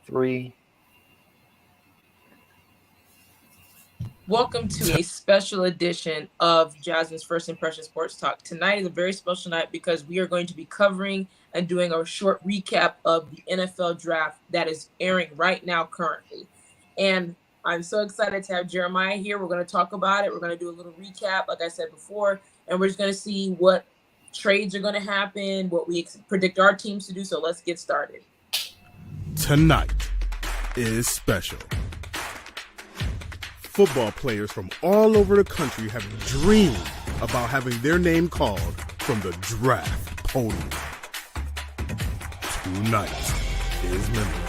3. Welcome to a special edition of Jasmine's First Impression Sports Talk. Tonight is a very special night because we are going to be covering and doing a short recap of the NFL Draft that is airing right now currently. And I'm so excited to have Jeremiah here. We're going to talk about it. We're going to do a little recap, like I said before, and we're just going to see what trades are going to happen, what we predict our teams to do. So let's get started. Tonight is special. Football players from all over the country have dreamed about having their name called from the draft podium. Tonight is memorable.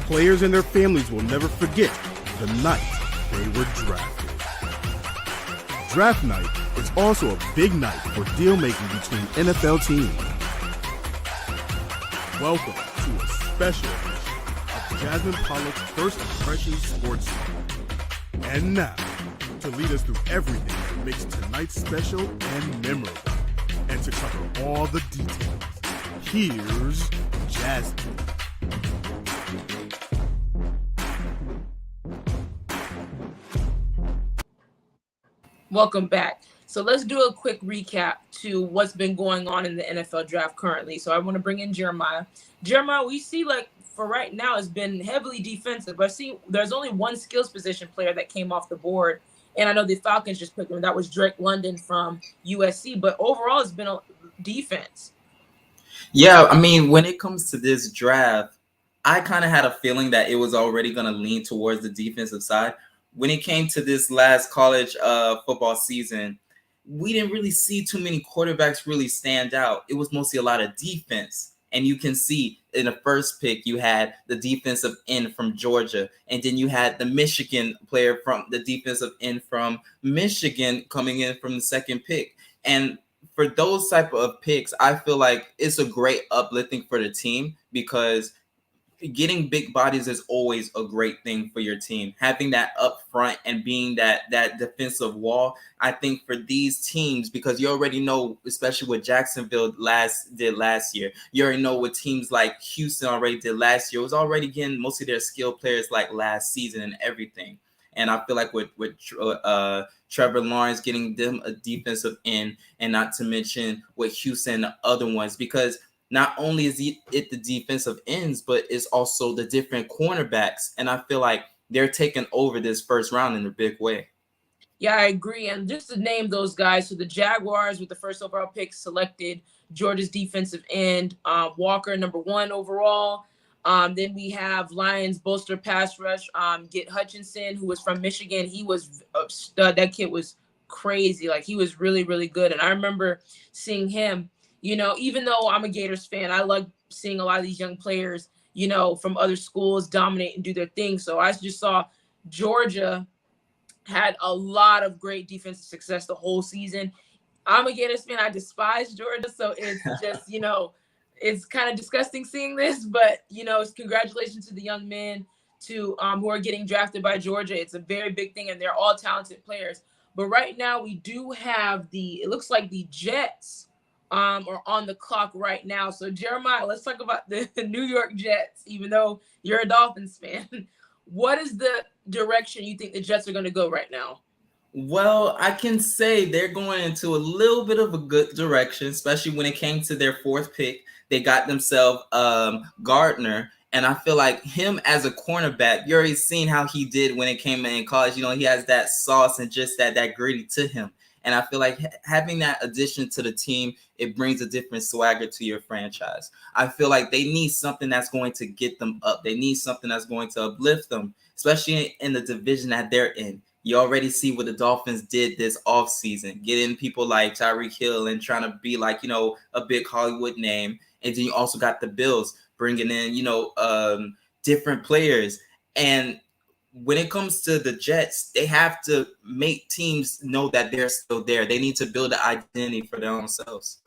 Players and their families will never forget the night they were drafted. Draft night is also a big night for deal-making between NFL teams. Welcome to a special edition of Jasmine Pollock's First Impressions Sports Talk. And now, to lead us through everything that makes tonight special and memorable, and to cover all the details, here's Jasmine. Welcome back. So let's do a quick recap to what's been going on in the NFL draft currently. So I want to bring in Jeremiah. Jeremiah, we see for right now it's been heavily defensive. I see there's only one skills position player that came off the board. And I know the Falcons just picked him. That was Drake London from USC. But overall, it's been a defense. Yeah, I mean, when it comes to this draft, I kind of had a feeling that it was already going to lean towards the defensive side. When it came to this last college football season, we didn't really see too many quarterbacks really stand out. It was mostly a lot of defense. And you can see in the first pick, you had the defensive end from Georgia. And then you had the Michigan player from the defensive end from Michigan coming in from the second pick. And for those type of picks, I feel like it's a great uplifting for the team because getting big bodies is always a great thing for your team. Having that up front and being that defensive wall, I think for these teams, because you already know, especially what Jacksonville did last year, you already know what teams like Houston already did last year. It was already getting most of their skilled players like last season and everything. And I feel like with Trevor Lawrence getting them a defensive end, and not to mention with Houston and the other ones, because not only is it the defensive ends, but it's also the different cornerbacks. And I feel like they're taking over this first round in a big way. Yeah, I agree. And just to name those guys, so the Jaguars with the first overall pick selected Georgia's defensive end, Walker, number 1 overall. Then we have Lions bolster pass rush, get Hutchinson, who was from Michigan. He was a stud. That kid was crazy. Like, he was really, really good. And I remember seeing him. You know, even though I'm a Gators fan, I like seeing a lot of these young players, you know, from other schools dominate and do their thing. So I just saw Georgia had a lot of great defensive success the whole season. I'm a Gators fan. I despise Georgia. So it's just, you know, it's kind of disgusting seeing this. But, you know, it's congratulations to the young men who are getting drafted by Georgia. It's a very big thing, and they're all talented players. But right now we do have it looks like the Jets are on the clock right now. So Jeremiah, let's talk about the New York Jets, even though you're a Dolphins fan. What is the direction you think the Jets are going to go right now? Well, I can say they're going into a little bit of a good direction, especially when it came to their 4th pick. They got themselves Gardner. And I feel like him as a cornerback, you already seen how he did when it came in college. You know, he has that sauce and just that gritty to him. And I feel like having that addition to the team, it brings a different swagger to your franchise. I feel like they need something that's going to get them up. They need something that's going to uplift them, especially in the division that they're in. You already see what the Dolphins did this offseason, getting people like Tyreek Hill and trying to be like, you know, a big Hollywood name. And then you also got the Bills bringing in, you know, different players. And when it comes to the Jets, they have to make teams know that they're still there. They need to build an identity for themselves.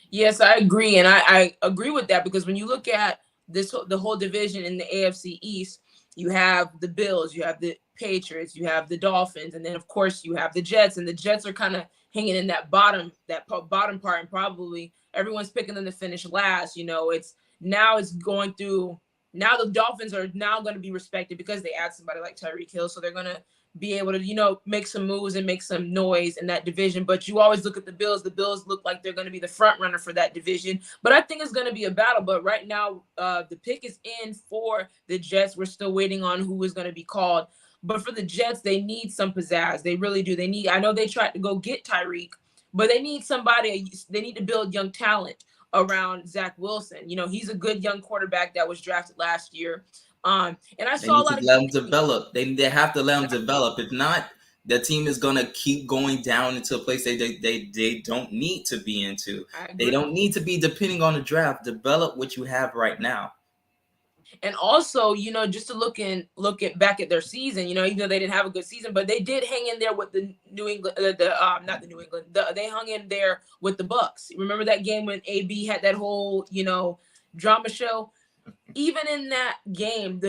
Yes, I agree. And I agree with that, because when you look at the whole division in the AFC East, you have the Bills, you have the Patriots, you have the Dolphins, and then, of course, you have the Jets. And the Jets are kind of hanging in that bottom part, and probably everyone's picking them to finish last. You know, it's now it's going through. Now the Dolphins are now going to be respected because they add somebody like Tyreek Hill, so they're going to be able to, make some moves and make some noise in that division. But you always look at the Bills. The Bills look like they're going to be the front runner for that division. But I think it's going to be a battle. But right now, the pick is in for the Jets. We're still waiting on who is going to be called. But for the Jets, they need some pizzazz. They really do. I know they tried to go get Tyreek, but they need somebody. They need to build young talent around Zach Wilson. He's a good young quarterback that was drafted last year. And I saw a lot of let them develop. They have to let them develop. If not, the team is gonna keep going down into a place they don't need to be into. They don't need to be depending on the draft. Develop what you have right now. And also, just to look back at their season, even though they didn't have a good season, but they did hang in there with the New England, not the New England, they hung in there with the Bucks. Remember that game when AB had that whole, drama show? Even in that game,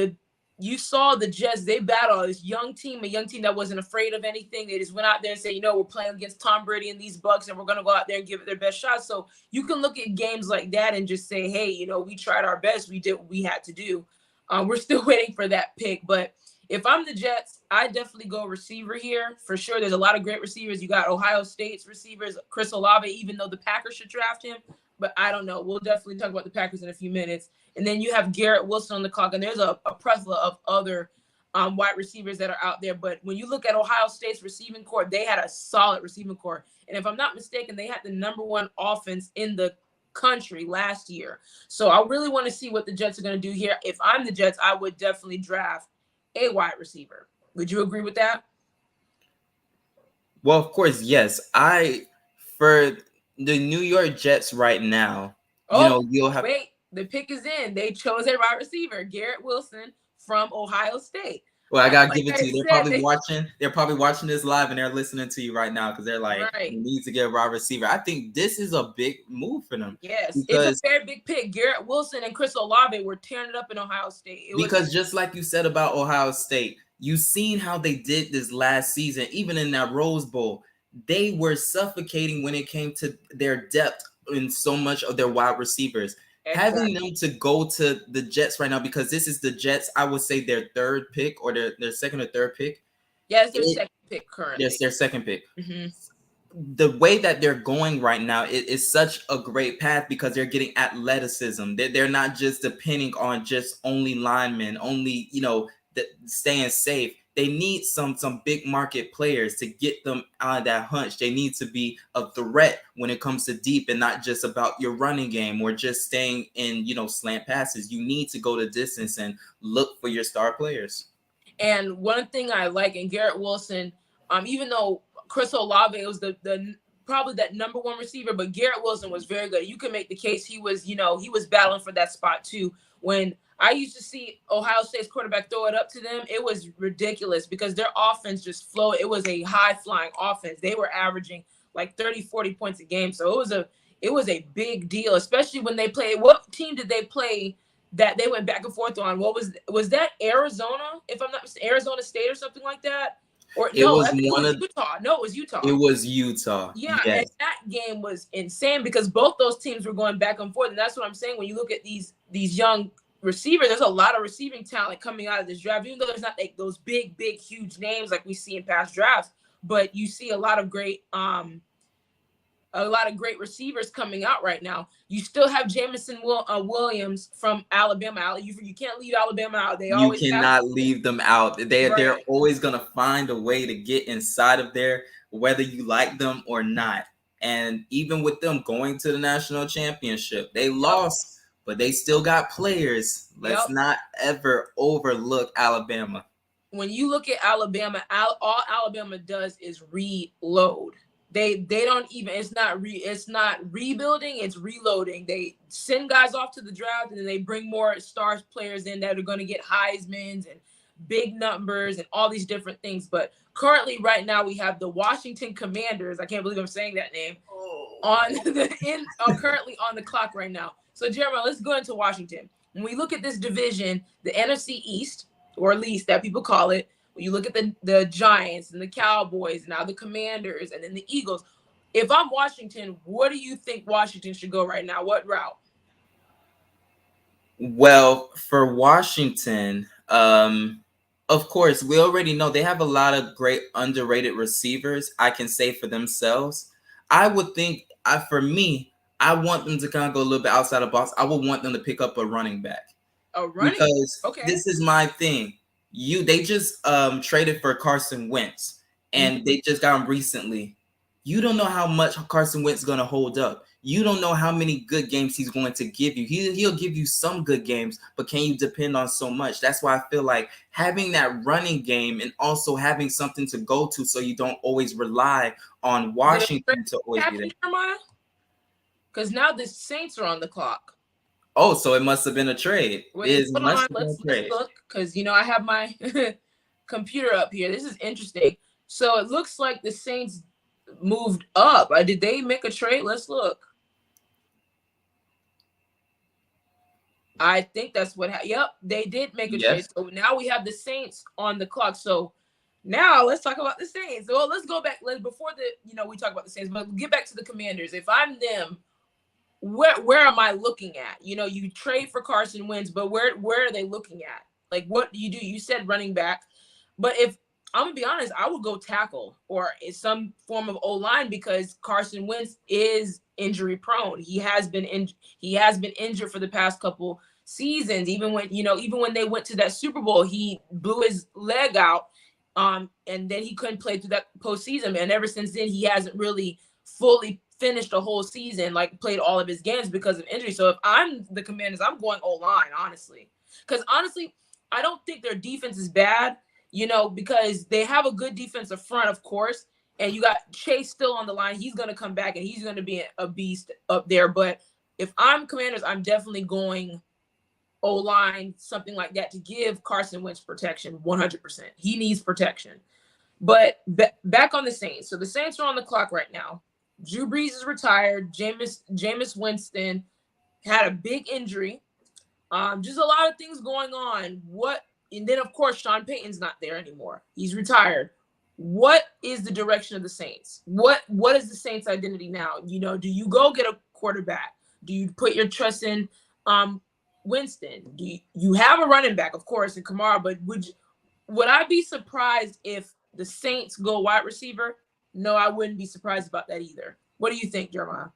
you saw the Jets, they battled a young team that wasn't afraid of anything. They just went out there and said, we're playing against Tom Brady and these Bucks, and we're going to go out there and give it their best shot. So you can look at games like that and just say, hey, we tried our best. We did what we had to do. We're still waiting for that pick. But if I'm the Jets, I definitely go receiver here for sure. There's a lot of great receivers. You got Ohio State's receivers, Chris Olave, even though the Packers should draft him. But I don't know. We'll definitely talk about the Packers in a few minutes. And then you have Garrett Wilson on the clock, and there's a plethora of other wide receivers that are out there. But when you look at Ohio State's receiving core, they had a solid receiving core. And if I'm not mistaken, they had the number one offense in the country last year. So I really want to see what the Jets are going to do here. If I'm the Jets, I would definitely draft a wide receiver. Would you agree with that? Well, of course, yes. For the New York Jets right now, you'll have. Wait, the pick is in. They chose a wide receiver, Garrett Wilson from Ohio State. Well, I gotta give it to you. They're probably watching this live and they're listening to you right now because they're like, we need to get a wide receiver. I think this is a big move for them. Yes, it's a very big pick. Garrett Wilson and Chris Olave were tearing it up in Ohio State. Just like you said about Ohio State, you've seen how they did this last season, even in that Rose Bowl. They were suffocating when it came to their depth in so much of their wide receivers. Exactly. Having them to go to the Jets right now, because this is the Jets, I would say their third pick or their second or third pick. Yes, their second pick currently. Yes, their second pick. Mm-hmm. The way that they're going right now is such a great path because they're getting athleticism. They're not just depending on just only linemen, only, staying safe. They need some big market players to get them out of that hunch. They need to be a threat when it comes to deep and not just about your running game or just staying in, slant passes. You need to go the distance and look for your star players. And one thing I like in Garrett Wilson, even though Chris Olave was the probably that number one receiver, but Garrett Wilson was very good. You can make the case he was battling for that spot too. When I used to see Ohio State's quarterback throw it up to them, it was ridiculous because their offense just flowed. It was a high-flying offense. They were averaging like 30, 40 points a game. So it was a big deal, especially when they played. What team did they play that they went back and forth on? What was that Arizona? If I'm not mistaken, Arizona State or something like that? Or it was Utah. No, it was Utah. It was Utah. Yeah, yes. And that game was insane because both those teams were going back and forth. And that's what I'm saying. When you look at these young receivers, there's a lot of receiving talent coming out of this draft, even though there's not like those big, huge names like we see in past drafts. But you see a lot of great receivers coming out right now. You still have Jamison Williams from Alabama. You can't leave Alabama out. You cannot leave them out. They're always going to find a way to get inside of there, whether you like them or not. And even with them going to the national championship, they lost, but they still got players. Let's not ever overlook Alabama. When you look at Alabama, all Alabama does is reload. They don't even, it's not rebuilding, it's reloading. They send guys off to the draft and then they bring more star players in that are going to get Heismans and big numbers and all these different things. But currently right now we have the Washington Commanders. I can't believe I'm saying that name. Currently on the clock right now. So Jeremiah, let's go into Washington. When we look at this division, the NFC East, or at least that people call it, when you look at the Giants and the Cowboys, now the Commanders, and then the Eagles, if I'm Washington, what do you think Washington should go right now? What route? Well, for Washington, of course, we already know they have a lot of great underrated receivers. I can say for themselves. I would think, for me, I want them to kind of go a little bit outside the box. I would want them to pick up a running back A running? because Okay. this is my thing. They just traded for Carson Wentz, and they just got him recently. You don't know how much Carson Wentz is going to hold up. You don't know how many good games he's going to give you. He'll give you some good games, but can you depend on so much? That's why I feel like having that running game and also having something to go to so you don't always rely on Washington to always be there. Because now the Saints are on the clock. Oh, so it must have been a trade. Wait, hold on. Let's look, because I have my computer up here. This is interesting. So it looks like the Saints moved up. Did they make a trade? Let's look. I think that's what happened. Yep, they did make a trade. So now we have the Saints on the clock. So now let's talk about the Saints. So let's go back. Before we talk about the Saints, but get back to the Commanders. If I'm them, where am I looking at? You trade for Carson Wentz, but where are they looking at? Like, what do? You said running back, but if I'm gonna be honest, I would go tackle or some form of O-line because Carson Wentz is injury prone. He has been injured for the past couple seasons. Even when they went to that Super Bowl, he blew his leg out, and then he couldn't play through that postseason. And ever since then, he hasn't really fully finished a whole season, like played all of his games because of injury. So if I'm the Commanders, I'm going O-line, honestly. Because honestly, I don't think their defense is bad, because they have a good defensive front, of course. And you got Chase still on the line. He's going to come back and he's going to be a beast up there. But if I'm Commanders, I'm definitely going O-line, something like that, to give Carson Wentz protection 100%. He needs protection. But back on the Saints. So the Saints are on the clock right now. Drew Brees is retired. Jameis Winston had a big injury. Just a lot of things going on. And then of course Sean Payton's not there anymore. He's retired. What is the direction of the Saints? What is the Saints' identity now? Do you go get a quarterback? Do you put your trust in Winston? Do you have a running back, of course, in Kamara? But would I be surprised if the Saints go wide receiver? No, I wouldn't be surprised about that either. What do you think, Jeremiah?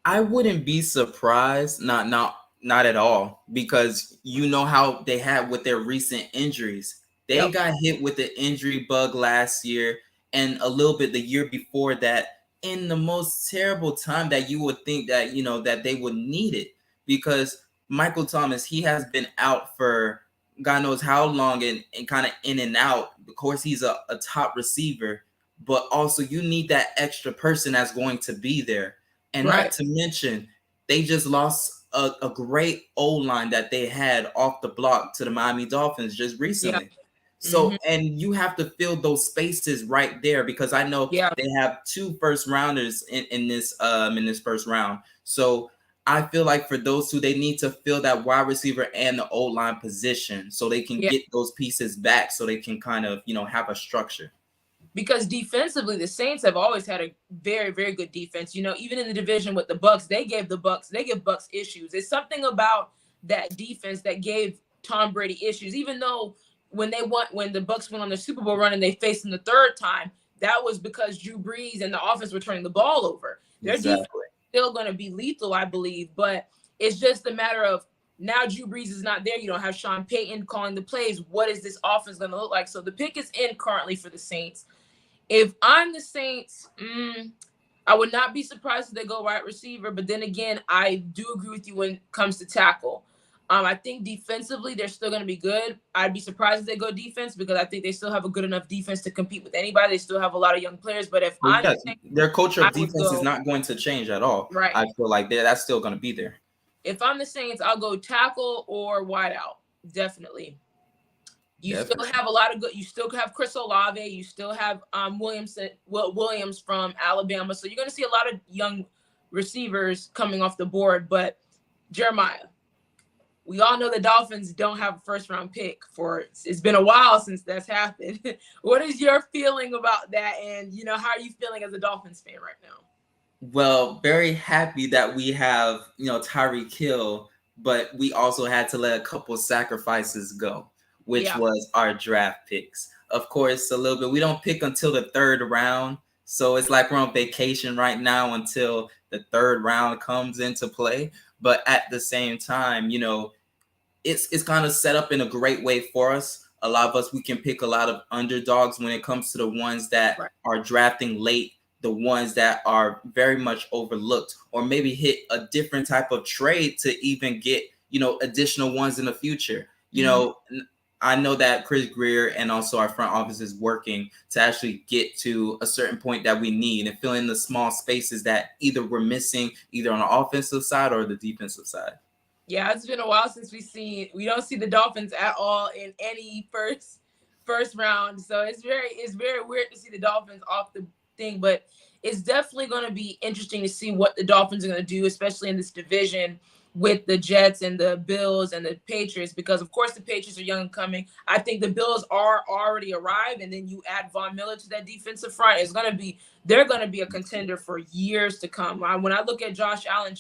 I wouldn't be surprised, not at all, because how they had with their recent injuries. They got hit with the injury bug last year and a little bit the year before that, in the most terrible time that you would think that, that they would need it, because Michael Thomas, he has been out for God knows how long and kind of in and out. Of course, he's a top receiver, but also you need that extra person that's going to be there. And not to mention, they just lost a great O-line that they had off the block to the Miami Dolphins just recently. Yeah. So, and you have to fill those spaces right there, because I know they have 2 first rounders in this first round. So I feel like for those two, they need to fill that wide receiver and the O-line position so they can get those pieces back, so they can kind of, have a structure. Because defensively, the Saints have always had a very, very good defense. Even in the division with the Bucs, they give Bucs issues. It's something about that defense that gave Tom Brady issues. Even though when the Bucs went on the Super Bowl run and they faced him the 3rd time, that was because Drew Brees and the offense were turning the ball over. Their defense is still going to be lethal, I believe. But it's just a matter of, now Drew Brees is not there. You don't have Sean Payton calling the plays. What is this offense going to look like? So the pick is in currently for the Saints. If I'm the Saints, I would not be surprised if they go wide receiver. But then again, I do agree with you when it comes to tackle. I think defensively, they're still going to be good. I'd be surprised if they go defense, because I think they still have a good enough defense to compete with anybody. They still have a lot of young players. But if their culture of defense is not going to change at all. Right. I feel like that's still going to be there. If I'm the Saints, I'll go tackle or wide out. Definitely. You still have a lot of good. You still have Chris Olave. You still have Williams from Alabama. So you're going to see a lot of young receivers coming off the board. But Jeremiah, we all know the Dolphins don't have a first-round pick it's been a while since that's happened. What is your feeling about that? And, how are you feeling as a Dolphins fan right now? Well, very happy that we have, Tyreek Hill but we also had to let a couple sacrifices go, which was our draft picks. Of course, a little bit. We don't pick until the third round. So it's like we're on vacation right now until the third round comes into play. But at the same time, it's kind of set up in a great way for us. A lot of us, we can pick a lot of underdogs when it comes to the ones that are drafting late, the ones that are very much overlooked, or maybe hit a different type of trade to even get, additional ones in the future. I know that Chris Greer and also our front office is working to actually get to a certain point that we need and fill in the small spaces that either we're missing, either on the offensive side or the defensive side. Yeah, it's been a while since we don't see the Dolphins at all in any first round. So it's very weird to see the Dolphins off the thing, but it's definitely going to be interesting to see what the Dolphins are going to do, especially in this division with the Jets and the Bills and the Patriots, because of course the Patriots are young and coming. I think the Bills are already arrived, and then you add Von Miller to that defensive front. They're going to be a contender for years to come. When I look at Josh Allen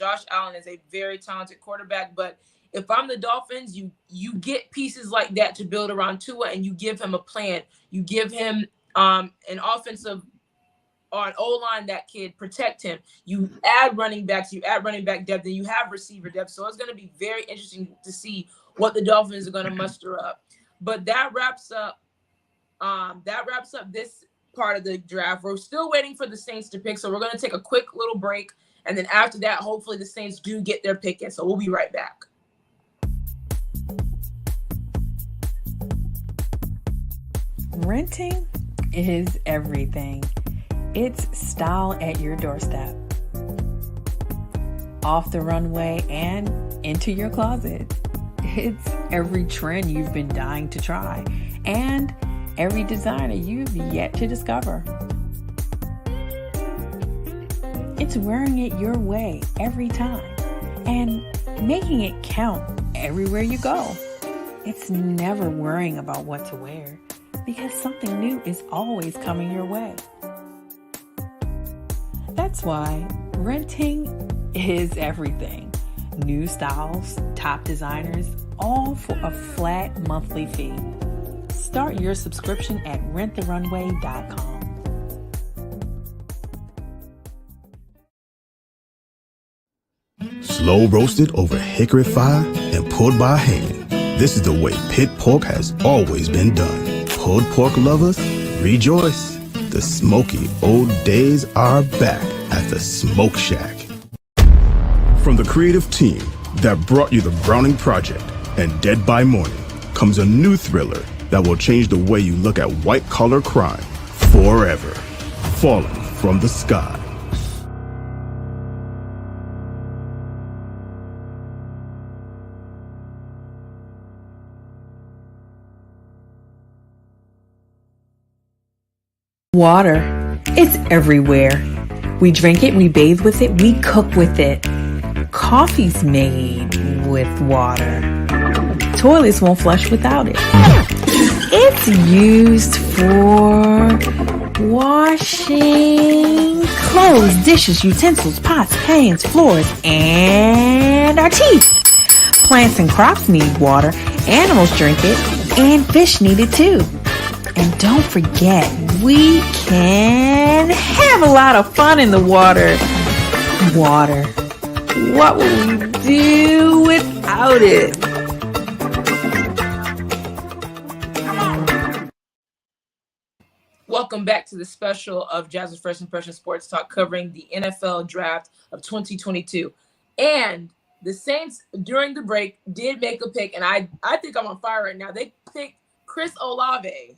is a very talented quarterback, but if I'm the Dolphins, you get pieces like that to build around Tua, and you give him a plan. You give him an offensive on O-line that can protect him. You add running backs, you add running back depth, and you have receiver depth. So it's going to be very interesting to see what the Dolphins are going to muster up. But that wraps up this part of the draft. We're still waiting for the Saints to pick, so we're going to take a quick little break, and then after that, hopefully the Saints do get their pick in. So we'll be right back. Renting is everything. It's style at your doorstep, off the runway and into your closet. It's every trend you've been dying to try and every designer you've yet to discover. It's wearing it your way every time and making it count everywhere you go. It's never worrying about what to wear because something new is always coming your way. That's why renting is everything. New styles, top designers, all for a flat monthly fee. Start your subscription at renttherunway.com. Slow roasted over hickory fire and pulled by hand. This is the way pit pork has always been done. Pulled pork lovers, rejoice. The smoky old days are back at the Smoke Shack. From the creative team that brought you The Browning Project and Dead by Morning comes a new thriller that will change the way you look at white-collar crime forever. Falling from the Sky. Water. It's everywhere. We drink it, we bathe with it, we cook with it. Coffee's made with water. Toilets won't flush without it. It's used for washing clothes, dishes, utensils, pots, pans, floors, and our teeth. Plants and crops need water, animals drink it, and fish need it too. And don't forget, we can have a lot of fun in the water. Water. What would we do without it? Welcome back to the special of Jasmine's First Impression Sports Talk covering the NFL Draft of 2022. And the Saints, during the break, did make a pick, and I think I'm on fire right now. They picked Chris Olave.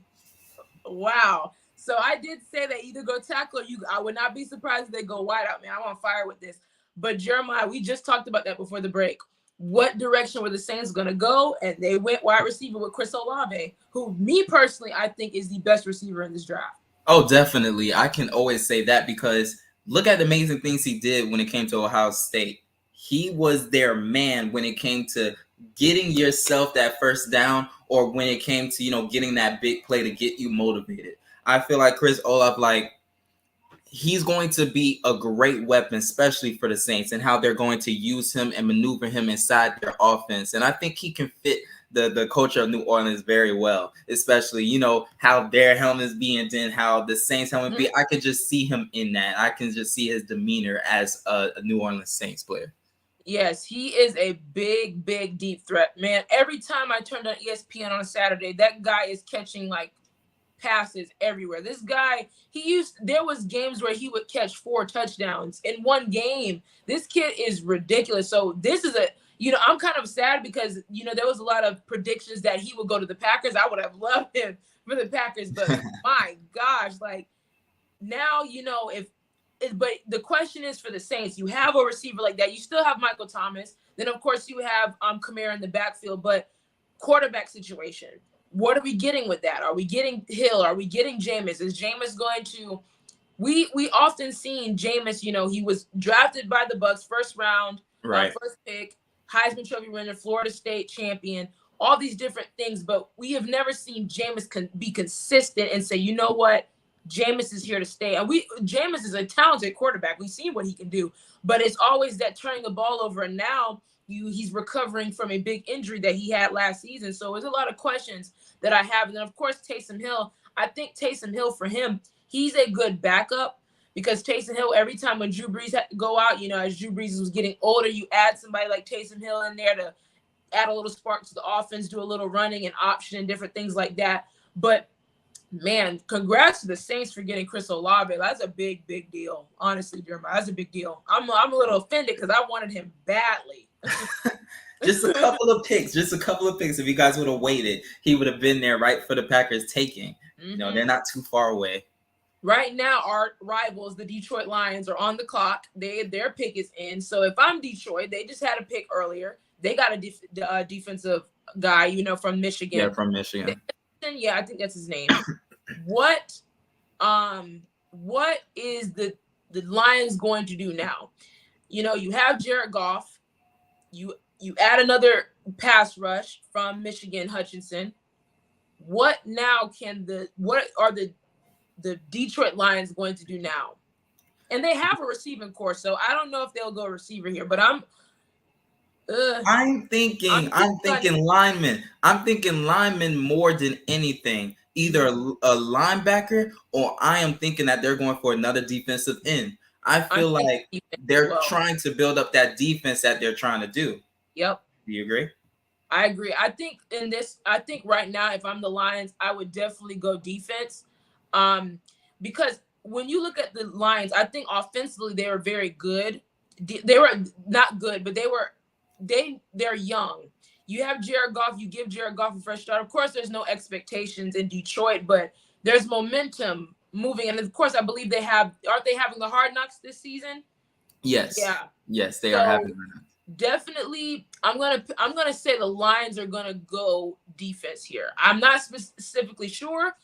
Wow. So I did say they either go tackle or I would not be surprised if they go wide out, man. I'm on fire with this. But Jeremiah, we just talked about that before the break. What direction were the Saints going to go? And they went wide receiver with Chris Olave, who, me personally, I think is the best receiver in this draft. Oh, definitely. I can always say that because look at the amazing things he did when it came to Ohio State. He was their man when it came to getting yourself that first down or when it came to, getting that big play to get you motivated. I feel like Chris Olave, he's going to be a great weapon, especially for the Saints, and how they're going to use him and maneuver him inside their offense. And I think he can fit the culture of New Orleans very well, especially, you know, how their helmets be and then how the Saints helmet be. I can just see him in that. I can just see his demeanor as a New Orleans Saints player. Yes, he is a big, big, deep threat, man. Every time I turned on ESPN on a Saturday, that guy is catching like passes everywhere. This guy, there was games where he would catch 4 touchdowns in one game. This kid is ridiculous. So this is I'm kind of sad because, there was a lot of predictions that he would go to the Packers. I would have loved him for the Packers, but my gosh, like now, but the question is for the Saints, you have a receiver like that. You still have Michael Thomas. Then, of course, you have Kamara in the backfield, but quarterback situation. What are we getting with that? Are we getting Hill? Are we getting Jameis? Is Jameis going to – we often seen Jameis, he was drafted by the Bucs first round, right? First pick, Heisman Trophy winner, Florida State champion, all these different things. But we have never seen Jameis be consistent and say, you know what? Jameis is here to stay. And Jameis is a talented quarterback. We've seen what he can do. But it's always that turning the ball over. And now he's recovering from a big injury that he had last season. So there's a lot of questions that I have. And then, of course, Taysom Hill. I think Taysom Hill, for him, he's a good backup because Taysom Hill, every time when Drew Brees had to go out, as Drew Brees was getting older, you add somebody like Taysom Hill in there to add a little spark to the offense, do a little running and option and different things like that. But, man, congrats to the Saints for getting Chris Olave. That's a big, big deal. Honestly, Jeremiah, that's a big deal. I'm a little offended because I wanted him badly. Just a couple of picks. If you guys would have waited, he would have been there right for the Packers taking. Mm-hmm. They're not too far away. Right now, our rivals, the Detroit Lions, are on the clock. Their pick is in. So if I'm Detroit, they just had a pick earlier. They got a defensive guy, from Michigan. Yeah, from Michigan. Yeah, I think that's his name. What is the Lions going to do now? You have Jared Goff. You add another pass rush from Michigan, Hutchinson. What are the Detroit Lions going to do now? And they have a receiving core, so I don't know if they'll go receiver here, but I'm thinking lineman. I'm thinking lineman more than anything. Either a linebacker, or I am thinking that they're going for another defensive end. I feel like they're trying to build up that defense that they're trying to do. Yep. Do you agree? I agree. I think right now, if I'm the Lions, I would definitely go defense. Because when you look at the Lions, I think offensively they were very good. They were not good, but they're young. You have Jared Goff. You give Jared Goff a fresh start. Of course, there's no expectations in Detroit, but there's momentum moving. And of course, I believe aren't they having the Hard Knocks this season? Yes. Yeah. Yes, they are having that. Definitely, I'm gonna say the Lions are gonna go defense here. I'm not specifically sure,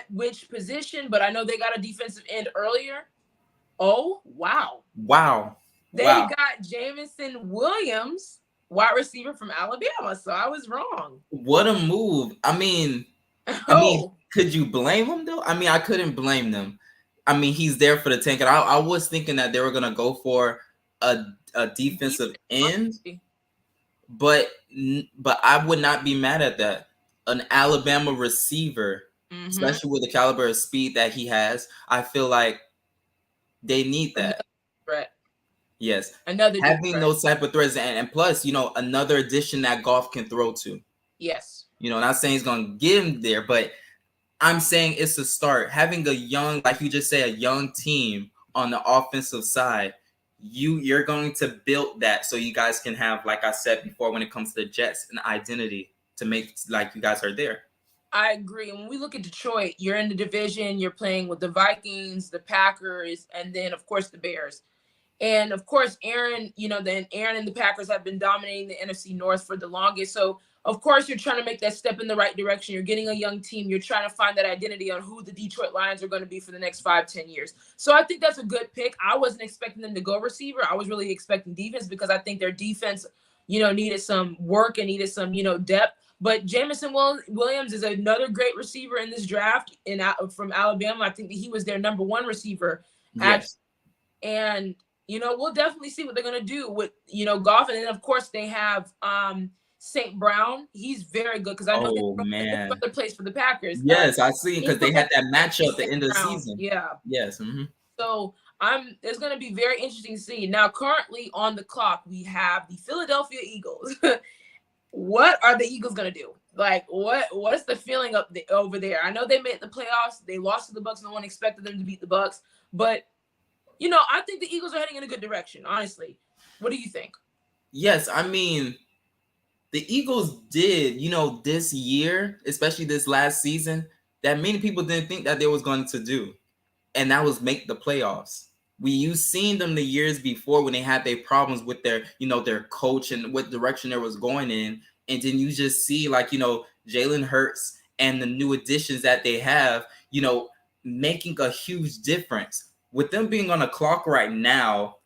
which position, but I know they got a defensive end earlier. Oh, wow. They got Jameson Williams, wide receiver from Alabama. So I was wrong. What a move. I mean, could you blame him though? I mean, I couldn't blame them. I mean, he's there for the tank. And I was thinking that they were going to go for a defensive end, but I would not be mad at that. An Alabama receiver, especially with the caliber of speed that he has, I feel like they need that. Right. Yes. Having those type of threats and plus, another addition that Goff can throw to. Yes. Not saying he's going to get him there, but I'm saying it's a start. Having a young, like you just say, a young team on the offensive side, you're going to build that so you guys can have, like I said before, when it comes to the Jets, an identity to make like you guys are there. I agree. When we look at Detroit, you're in the division, you're playing with the Vikings, the Packers, and then, of course, the Bears. And, of course, Aaron and the Packers have been dominating the NFC North for the longest. So, of course, you're trying to make that step in the right direction. You're getting a young team. You're trying to find that identity on who the Detroit Lions are going to be for the next 5-10 years. So I think that's a good pick. I wasn't expecting them to go receiver. I was really expecting defense because I think their defense, needed some work and needed some, depth. But Jamison Williams is another great receiver in this draft from Alabama. I think that he was their number 1 receiver. Yes. And, we'll definitely see what they're going to do with, Goff. And then, of course, they have St. Brown. He's very good because I know his brother plays for the Packers. Yes, I see, because they had that matchup at the end of the season. Yeah. Yes. Mm-hmm. So it's going to be very interesting to see. Now, currently on the clock, we have the Philadelphia Eagles. What are the Eagles going to do? Like, what's the feeling over there? I know they made the playoffs. They lost to the Bucs. No one expected them to beat the Bucs. But, I think the Eagles are heading in a good direction, honestly. What do you think? Yes, I mean, the Eagles did, this year, especially this last season, that many people didn't think that they was going to do. And that was make the playoffs. You've seen them the years before when they had their problems with their, their coach and what direction they was going in. And then you just see Jalen Hurts and the new additions that they have, making a huge difference. With them being on a clock right now,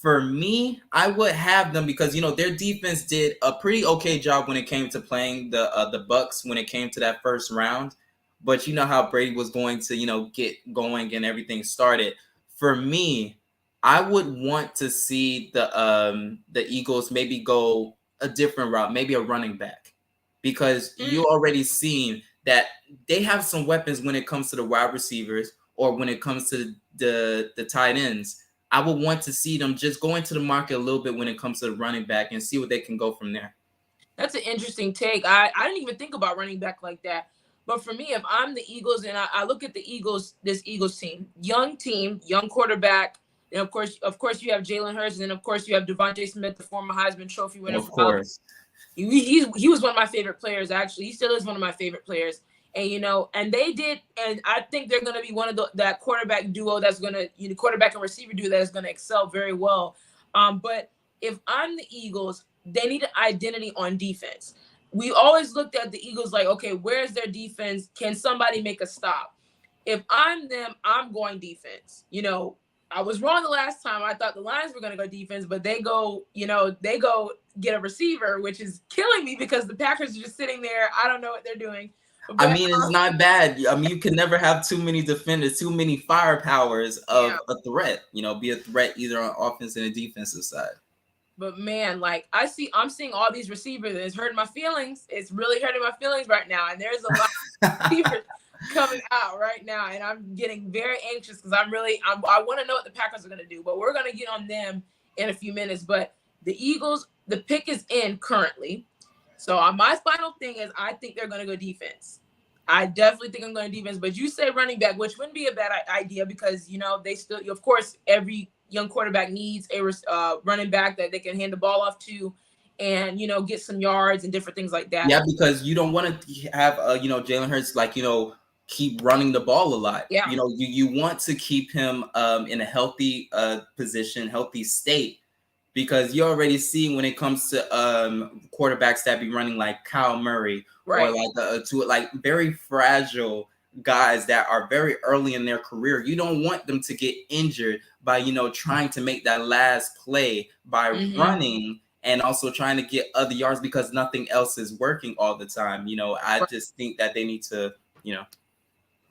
for me, I would have them because, their defense did a pretty okay job when it came to playing the Bucs when it came to that first round. But you know how Brady was going to, get going and everything started. For me, I would want to see the Eagles maybe go a different route, maybe a running back, because you already seen that they have some weapons when it comes to the wide receivers or when it comes to the tight ends. I would want to see them just go into the market a little bit when it comes to the running back and see what they can go from there. That's an interesting take. I didn't even think about running back like that. But for me, if I'm the Eagles and I look at the Eagles, this Eagles team, young quarterback, and of course you have Jalen Hurts, and then of course you have Devontae Smith, the former Heisman Trophy winner. Of course, he was one of my favorite players. Actually, he still is one of my favorite players. And and they did, and I think they're going to be one of that quarterback duo that's going to, quarterback and receiver duo that is going to excel very well. But if I'm the Eagles, they need an identity on defense. We always looked at the Eagles like, okay, where's their defense? Can somebody make a stop? If I'm them, I'm going defense. I was wrong the last time. I thought the Lions were going to go defense, but they go get a receiver, which is killing me because the Packers are just sitting there. I don't know what they're doing. But, I mean, it's not bad. I mean, you can never have too many defenders, too many firepowers of a threat, be a threat either on offense and the defensive side. But man, I'm seeing all these receivers, and it's hurting my feelings. It's really hurting my feelings right now. And there's a lot of receivers coming out right now, and I'm getting very anxious because I want to know what the Packers are going to do. But we're going to get on them in a few minutes. But the Eagles, the pick is in currently. So my final thing is I think they're going to go defense. I definitely think I'm going to defense. But you say running back, which wouldn't be a bad idea because, they still, of course, every young quarterback needs a running back that they can hand the ball off to and, get some yards and different things like that. Yeah, because you don't want to have, Jalen Hurts, keep running the ball a lot. Yeah. You want to keep him in a healthy position, healthy state, because you already see when it comes to quarterbacks that be running like Kyle Murray, right, or very fragile guys that are very early in their career. You don't want them to get injured by, trying to make that last play by running and also trying to get other yards because nothing else is working all the time. I just think that they need to,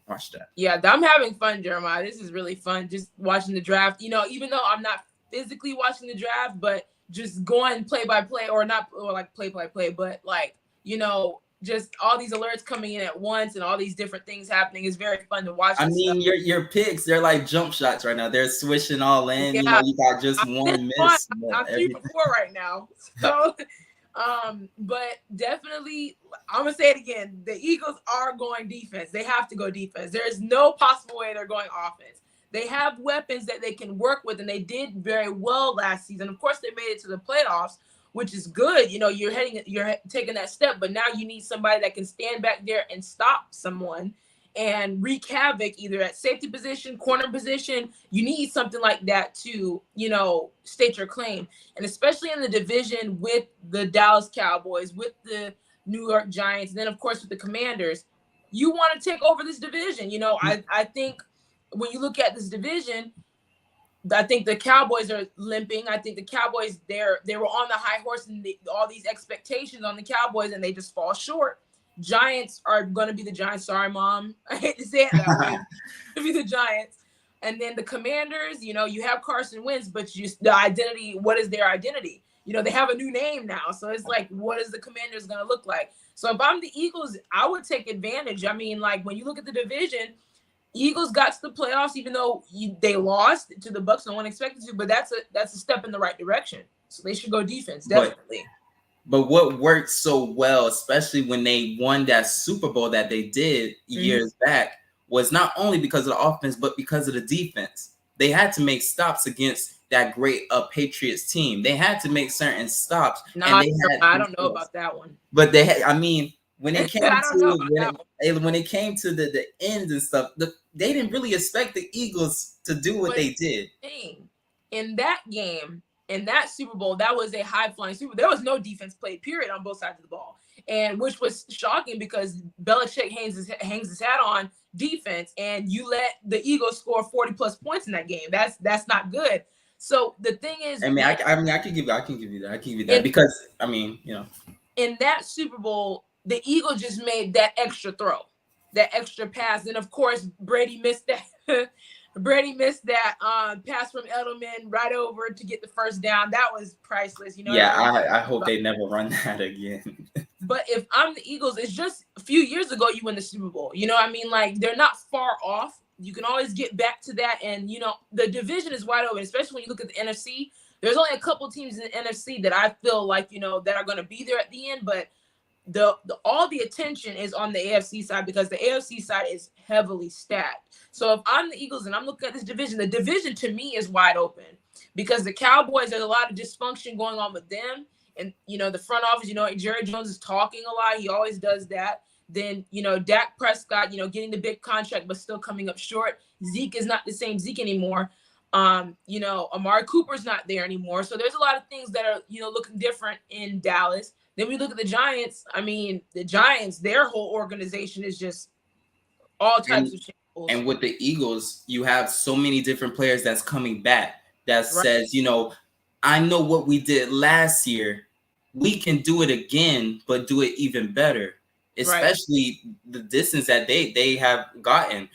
watch that. Yeah, I'm having fun, Jeremiah. This is really fun just watching the draft. Even though I'm not physically watching the draft, but just going play by play or play by play, but just all these alerts coming in at once and all these different things happening is very fun to watch. I mean, your picks, they're like jump shots right now. They're swishing all in. Yeah. You got just one miss. I'm 3 for 4 right now. So, but definitely, I'm going to say it again. The Eagles are going defense. They have to go defense. There is no possible way they're going offense. They have weapons that they can work with, and they did very well last season. Of course, they made it to the playoffs, which is good. You're taking that step, but now you need somebody that can stand back there and stop someone and wreak havoc either at safety position, corner position. You need something like that to, state your claim. And especially in the division with the Dallas Cowboys, with the New York Giants, and then of course with the Commanders, you want to take over this division. I think when you look at this division, I think the Cowboys are limping. I think the Cowboys, they were on the high horse and all these expectations on the Cowboys, and they just fall short. Giants are going to be the Giants. Sorry, Mom. I hate to say it that way. To be the Giants. And then the Commanders, you have Carson Wentz, but the identity, what is their identity? They have a new name now. So it's like, what is the Commanders going to look like? So if I'm the Eagles, I would take advantage. I mean, like when you look at the division, Eagles got to the playoffs, even though they lost to the Bucs. No one expected to, but that's a step in the right direction. So they should go defense, definitely. But what worked so well, especially when they won that Super Bowl that they did years back, was not only because of the offense, but because of the defense. They had to make stops against that great Patriots team. They had to make certain stops. I don't know about that one. But they had, I mean, when it came when it came to the ends and stuff, they didn't really expect the Eagles to do what they did. In that game, in that Super Bowl, that was a high-flying Super Bowl. There was no defense played, period, on both sides of the ball. And which was shocking because Belichick hangs his hat on defense, and you let the Eagles score 40+ points in that game. That's not good. So the thing is, I can give you that because in that Super Bowl, the Eagles just made that extra throw, that extra pass, and of course Brady missed that. Brady missed that pass from Edelman right over to get the first down. That was priceless. I hope they never run that again. But if I'm the Eagles, it's just a few years ago you win the Super Bowl. Like they're not far off. You can always get back to that. And, the division is wide open, especially when you look at the NFC. There's only a couple teams in the NFC that I feel like, that are going to be there at the end. But all the attention is on the AFC side because the AFC side is heavily stacked. So if I'm the Eagles and I'm looking at this division, the division to me is wide open because the Cowboys, there's a lot of dysfunction going on with them. And, the front office, Jerry Jones is talking a lot. He always does that. Then, Dak Prescott, getting the big contract, but still coming up short. Zeke is not the same Zeke anymore. Amari Cooper's not there anymore. So there's a lot of things that are, looking different in Dallas. Then we look at the Giants. I mean, the Giants, their whole organization is just all types of shambles. And with the Eagles, you have so many different players that's coming back that says, I know what we did last year. We can do it again, but do it even better. Especially the distance that they have gotten.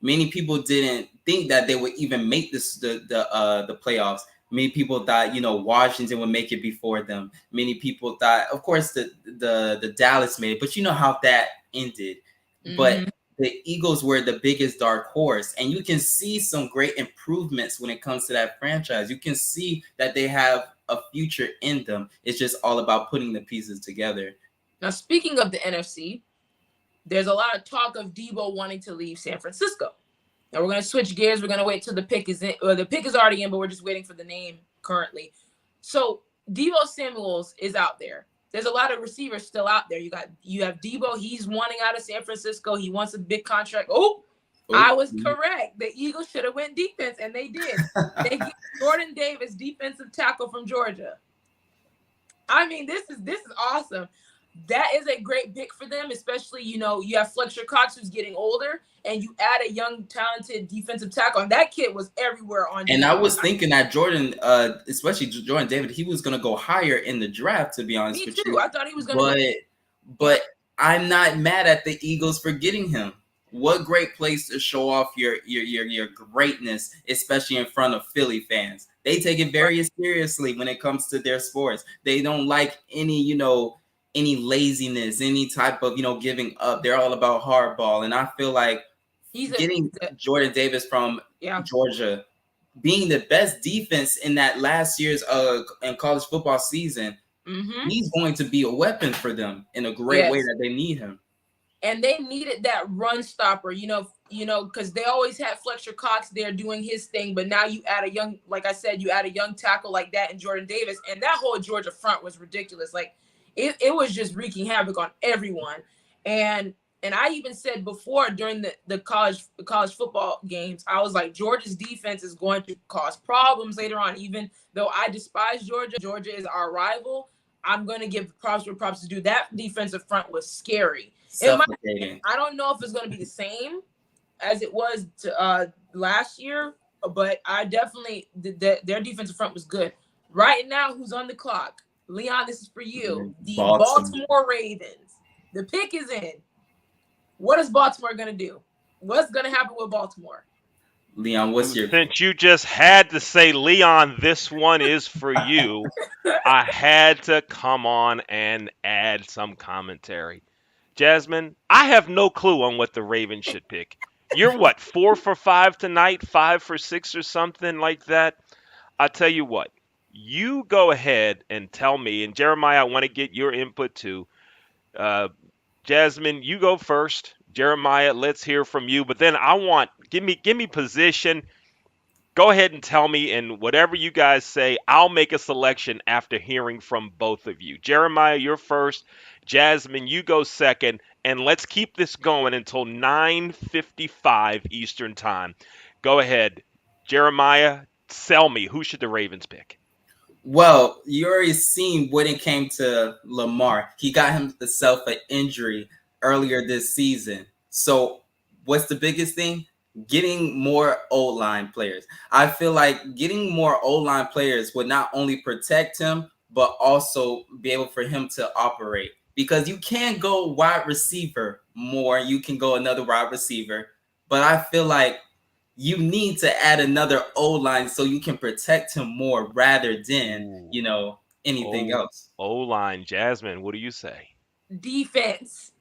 Many people didn't think that they would even make the playoffs. Many people thought, Washington would make it before them. Many people thought, of course, the Dallas made it, but you know how that ended. Mm-hmm. But the Eagles were the biggest dark horse, and you can see some great improvements when it comes to that franchise. You can see that they have a future in them. It's just all about putting the pieces together. Now, speaking of the NFC, there's a lot of talk of Debo wanting to leave San Francisco. Now we're going to switch gears. We're going to wait till the pick is in. Well, the pick is already in, but we're just waiting for the name currently. So Debo Samuels is out there. There's a lot of receivers still out there. You have Debo. He's wanting out of San Francisco. He wants a big contract. I was correct. The Eagles should have went defense, and they did. They get Jordan Davis, defensive tackle from Georgia. I mean, this is awesome. That is a great pick for them, especially, you have Fletcher Cox who's getting older, and you add a young, talented defensive tackle. And that kid was everywhere on defense. And I was thinking that Jordan, especially Jordan David, he was going to go higher in the draft, to be honest with you. I thought he was going to. But I'm not mad at the Eagles for getting him. What great place to show off your greatness, especially in front of Philly fans. They take it very seriously when it comes to their sports. They don't like any laziness, any type of, giving up. They're all about hardball. And I feel like getting Jordan Davis from Georgia, being the best defense in that last year's in college football season, he's going to be a weapon for them in a great way that they need him. And they needed that run stopper, because they always had Fletcher Cox there doing his thing. But now you add a young, like I said, tackle like that in Jordan Davis. And that whole Georgia front was ridiculous. Like, it was just wreaking havoc on everyone. And I even said before during the college football games, I was like, Georgia's defense is going to cause problems later on. Even though I despise Georgia is our rival. I'm going to give props where props to do. That defensive front was scary. I don't know if it's going to be the same as it was last year, but I definitely their defensive front was good. Right now, who's on the clock? Leon, this is for you. The Baltimore Ravens. The pick is in. What is Baltimore going to do? What's going to happen with Baltimore? Leon, what's your... Since you just had to say, Leon, this one is for you, I had to come on and add some commentary. Jasmine, I have no clue on what the Ravens should pick. You're what, 4 for 5 tonight, 5 for 6 or something like that? I'll tell you what. You go ahead and tell me, and Jeremiah, I want to get your input too. Jasmine, you go first. Jeremiah, let's hear from you. But then I want, give me position. Go ahead and tell me, and whatever you guys say, I'll make a selection after hearing from both of you. Jeremiah, you're first. Jasmine, you go second. And let's keep this going until 9:55 Eastern Time. Go ahead. Jeremiah, sell me. Who should the Ravens pick? Well, you already seen when it came to Lamar. He got himself an injury earlier this season. So what's the biggest thing? Getting more O-line players. I feel like getting more O-line players would not only protect him, but also be able for him to operate. Because you can go wide receiver more. You can go another wide receiver. But I feel like you need to add another O-line so you can protect him more rather than, anything else. O-line. Jasmine, what do you say? Defense.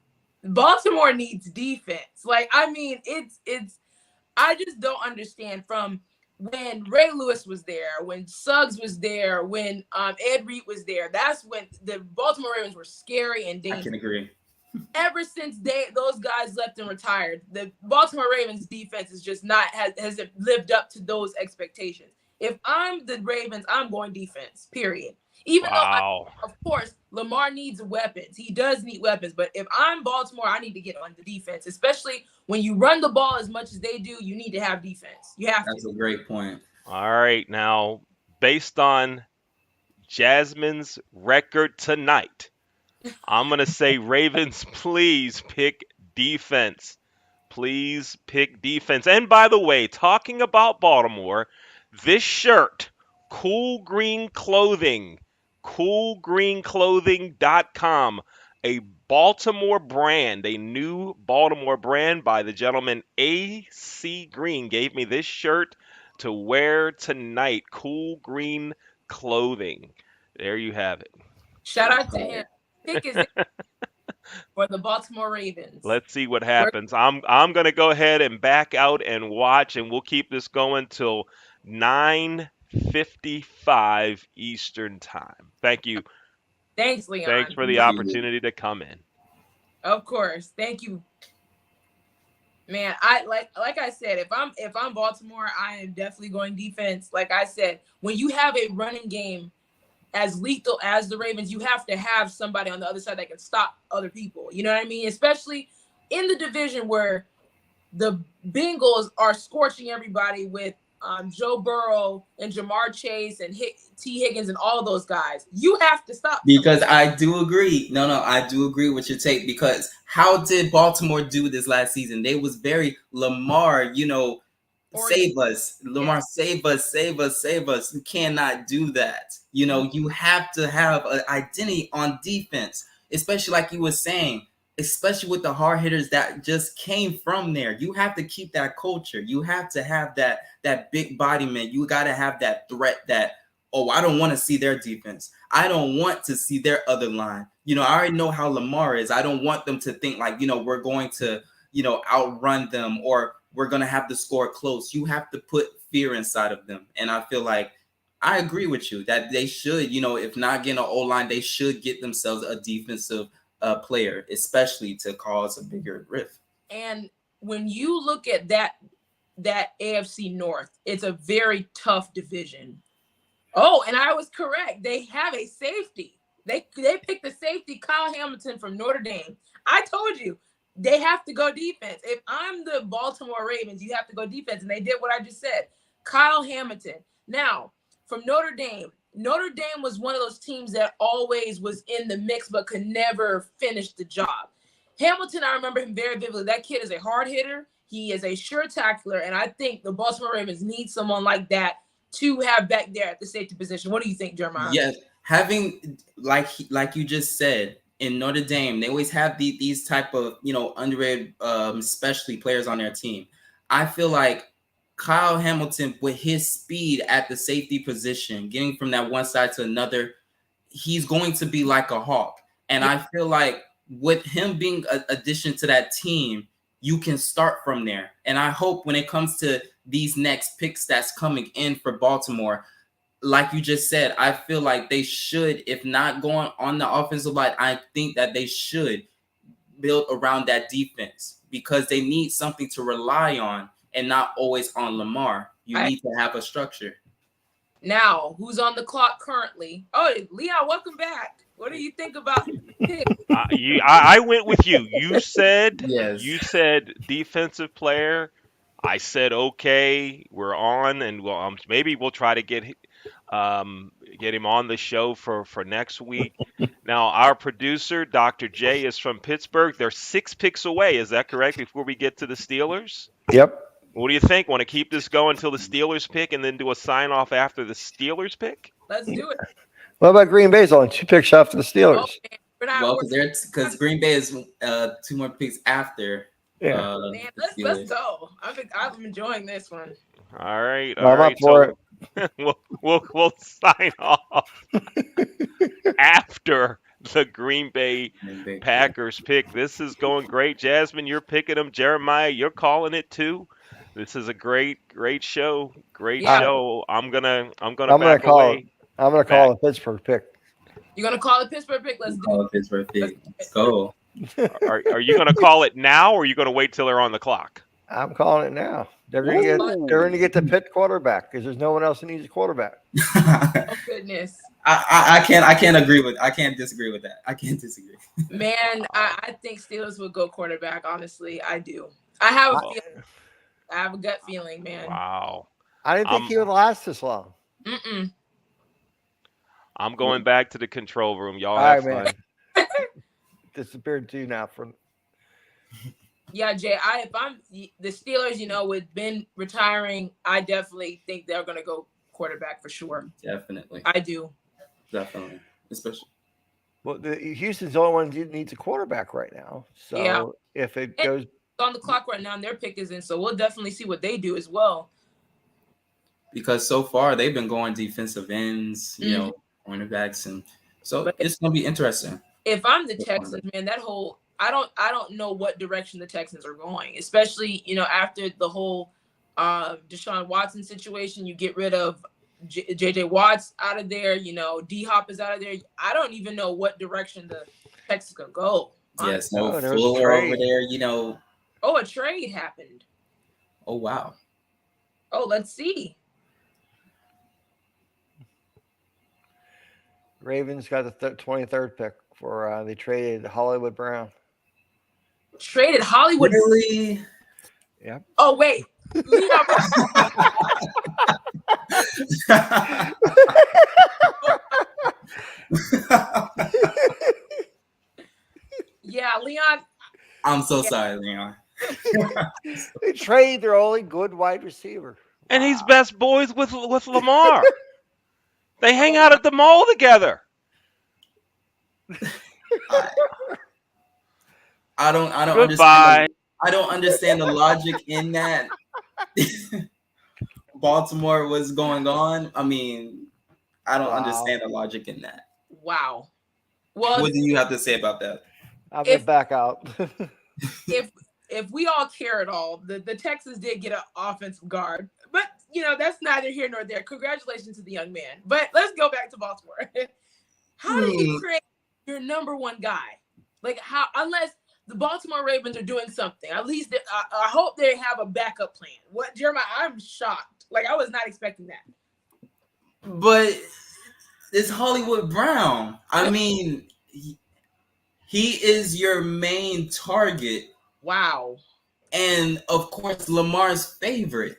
Baltimore needs defense. It's I just don't understand from when Ray Lewis was there, when Suggs was there, when Ed Reed was there. That's when the Baltimore Ravens were scary and dangerous. I can agree. Ever since those guys left and retired, the Baltimore Ravens defense is just hasn't lived up to those expectations. If I'm the Ravens, I'm going defense, period. Even though, of course, Lamar needs weapons. He does need weapons. But if I'm Baltimore, I need to get on the defense, especially when you run the ball as much as they do. You need to have defense. You have to. That's a great point. All right. Now, based on Jasmine's record tonight, I'm going to say, Ravens, please pick defense. Please pick defense. And by the way, talking about Baltimore, this shirt, Cool Green Clothing, coolgreenclothing.com, a Baltimore brand, a new Baltimore brand by the gentleman A.C. Green, gave me this shirt to wear tonight. Cool Green Clothing. There you have it. Shout out to him. Pick is for the Baltimore Ravens. Let's see what happens. I'm going to go ahead and back out and watch, and we'll keep this going till 9:55 Eastern Time. Thank you. Thanks, Leon. Thanks for the opportunity to come in. Of course. Thank you. Man, I like I said, if I'm Baltimore, I am definitely going defense. Like I said, when you have a running game as lethal as the Ravens, you have to have somebody on the other side that can stop other people. You know what I mean? Especially in the division where the Bengals are scorching everybody with Joe Burrow and Jamar Chase and T. Higgins and all those guys. You have to stop. Because I do agree. I do agree with your take. Because how did Baltimore do this last season? They was very Lamar, save us. Lamar, save us, save us, save us. You cannot do that. You have to have an identity on defense, especially like you were saying, especially with the hard hitters that just came from there. You have to keep that culture. You have to have that big body man. You got to have that threat that, I don't want to see their defense. I don't want to see their other line. I already know how Lamar is. I don't want them to think like, we're going to, outrun them or we're going to have the score close. You have to put fear inside of them. And I feel like I agree with you that they should, if not getting an O-line, they should get themselves a defensive player, especially to cause a bigger rift. And when you look at that AFC North, it's a very tough division. Oh, and I was correct. They have a safety. They picked the safety, Kyle Hamilton from Notre Dame. I told you, they have to go defense. If I'm the Baltimore Ravens, you have to go defense. And they did what I just said. Kyle Hamilton. Now, from Notre Dame was one of those teams that always was in the mix but could never finish the job. Hamilton, I remember him very vividly. That kid is a hard hitter. He is a sure tackler, and I think the Baltimore Ravens need someone like that to have back there at the safety position. What do you think, Jeremiah? Yes, having like you just said, in Notre Dame, they always have these type of underrated specialty players on their team. I feel like Kyle Hamilton, with his speed at the safety position, getting from that one side to another, he's going to be like a hawk. And I feel like with him being an addition to that team, you can start from there. And I hope when it comes to these next picks that's coming in for Baltimore, like you just said, I feel like they should, if not going on the offensive line, I think that they should build around that defense because they need something to rely on and not always on Lamar. You need to have a structure. Now, who's on the clock currently? Oh, Leon, welcome back. What do you think about him? I went with you. You said yes. You said defensive player. I said okay. We're on, and maybe we'll try to get him on the show for next week. Now, our producer, Dr. J, is from Pittsburgh. They're 6 picks away. Is that correct? Before we get to the Steelers. Yep. What do you think? Want to keep this going until the Steelers pick and then do a sign off after the Steelers pick? Let's do it. What about Green Bay's only 2 picks after the Steelers? Well, because Green Bay is 2 more picks after. Yeah. Man, let's go. I'm enjoying this one. All right. I'm up for it. we'll sign off after the Green Bay Packers pick. This is going great. Jasmine, you're picking them. Jeremiah, you're calling it too. This is a great show. Great show. I'm gonna back away. I'm gonna call a Pittsburgh pick. You're gonna call a Pittsburgh pick? Let's do it. Pittsburgh pick. Let's go. Are you gonna call it now, or are you gonna wait till they're on the clock? I'm calling it now. They're gonna get the Pitt quarterback because there's no one else who needs a quarterback. Oh goodness. I can't disagree with that. I can't disagree. Man, I think Steelers would go quarterback. Honestly, I do. I have a feeling. I have a gut feeling, man. Wow. I didn't think he would last this long. I'm going back to the control room. Y'all have fun. Man. Disappeared too now from. Yeah, Jay. If I'm the Steelers, with Ben retiring, I definitely think they're gonna go quarterback for sure. Definitely. I do. Definitely. Especially. Well, Houston's the only one who needs a quarterback right now. So if it goes on the clock right now and their pick is in, so we'll definitely see what they do as well. Because so far they've been going defensive ends, cornerbacks, and so it's gonna be interesting. If I'm the Texans, man, I don't know what direction the Texans are going, especially after the whole Deshaun Watson situation. You get rid of JJ Watts out of there, D Hop is out of there. I don't even know what direction the Texans could go. Yes, no Fuller over there, Oh, a trade happened. Oh wow. Oh, let's see. Ravens got the 23rd pick for they traded Hollywood Brown. Traded Hollywood? Really? Yeah. Oh wait. Yeah, Leon. I'm so sorry, Leon. They trade their only good wide receiver. And he's best boys with Lamar. They hang out at the mall together. I don't Goodbye. I don't understand the logic in that. Baltimore was going on. I mean, I don't understand the logic in that. Wow. Well, what do you have to say about that? I'll get back out. if we all care at all, the Texans did get an offensive guard, but that's neither here nor there. Congratulations to the young man. But let's go back to Baltimore. How do you create your number one guy? Like how? Unless the Baltimore Ravens are doing something. At least I hope they have a backup plan. What, Jeremiah? I'm shocked. Like I was not expecting that. But it's Hollywood Brown. I mean, he is your main target. Wow. And of course, Lamar's favorite.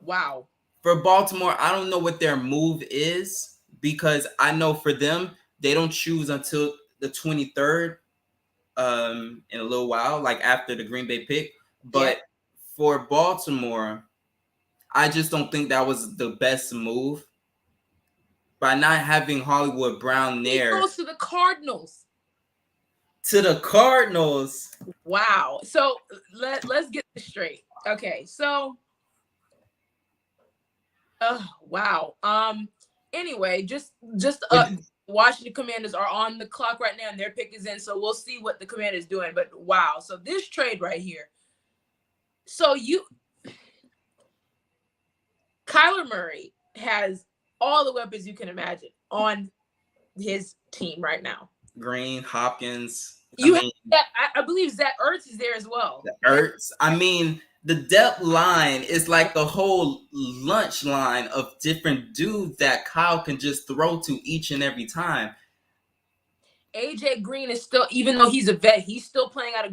Wow. For Baltimore, I don't know what their move is because I know for them, they don't choose until the 23rd in a little while, like after the Green Bay pick. But for Baltimore, I just don't think that was the best move. By not having Hollywood Brown there. He goes to the Cardinals. To the Cardinals. Wow. So let's get this straight. Okay. So wow. Anyway, just Washington Commanders are on the clock right now and their pick is in. So we'll see what the Commanders doing. But wow. So this trade right here. So Kyler Murray has all the weapons you can imagine on his team right now. Green, Hopkins. I believe Zach Ertz is there as well. Ertz. I mean, the depth line is like the whole lunch line of different dudes that Kyle can just throw to each and every time. AJ Green is still, even though he's a vet, he's still playing at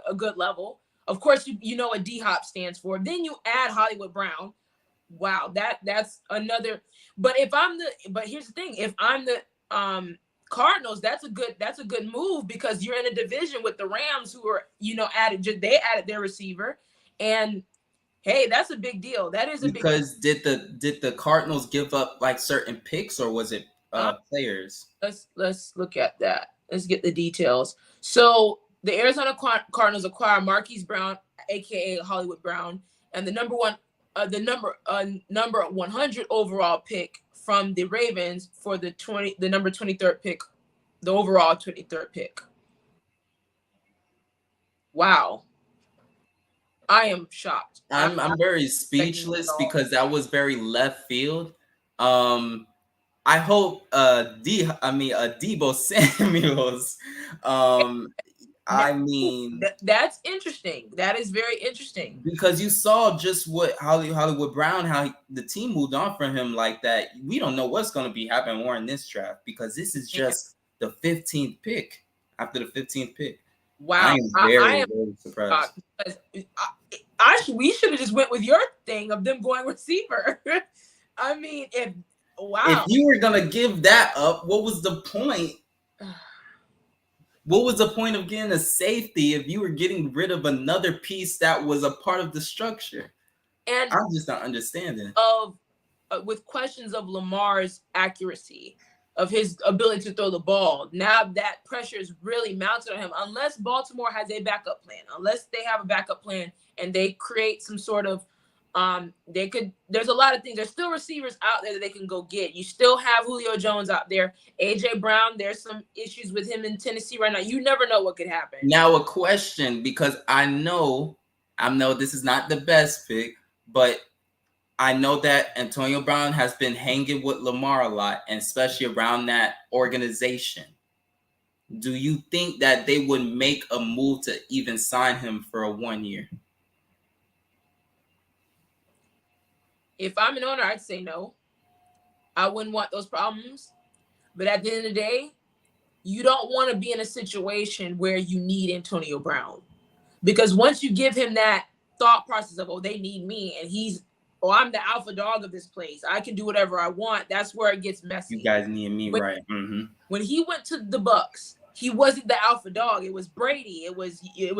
a good level. Of course, you know what D-Hop stands for. Then you add Hollywood Brown. Wow, that's another. But here's the thing: if I'm the Cardinals, that's a good move because you're in a division with the Rams, who are they added their receiver, and hey, that's a big deal. That is because did the Cardinals give up like certain picks or was it players? Let's look at that. Let's get the details. So the Arizona Cardinals acquire Marquise Brown, aka Hollywood Brown, and the number 100 overall pick from the Ravens for the number 23rd pick, the overall 23rd pick. Wow. I am shocked. I'm very speechless because that was very left field. I hope Deebo Samuels. That's interesting. That is very interesting. Because you saw just what Hollywood Brown, how the team moved on from him like that. We don't know what's going to be happening more in this draft because this is just the 15th pick after the 15th pick. Wow. I am very surprised. We should have just went with your thing of them going receiver. I mean, if you were going to give that up, what was the point? What was the point of getting a safety if you were getting rid of another piece that was a part of the structure? And I'm just not understanding. With questions of Lamar's accuracy, of his ability to throw the ball, now that pressure is really mounted on him. Unless Baltimore has a backup plan, unless they have a backup plan and they create some sort of there's a lot of things. There's still receivers out there that they can go get. You still have Julio Jones out there. AJ Brown, there's some issues with him in Tennessee right now. You never know what could happen. Now a question, because I know this is not the best pick, but I know that Antonio Brown has been hanging with Lamar a lot, and especially around that organization. Do you think that they would make a move to even sign him for a 1 year? If I'm an owner, I'd say no. I wouldn't want those problems. But at the end of the day, you don't want to be in a situation where you need Antonio Brown. Because once you give him that thought process of, they need me, and I'm the alpha dog of this place, I can do whatever I want, that's where it gets messy. You guys need me, right? Mm-hmm. When he went to the Bucs, he wasn't the alpha dog. It was Brady. It was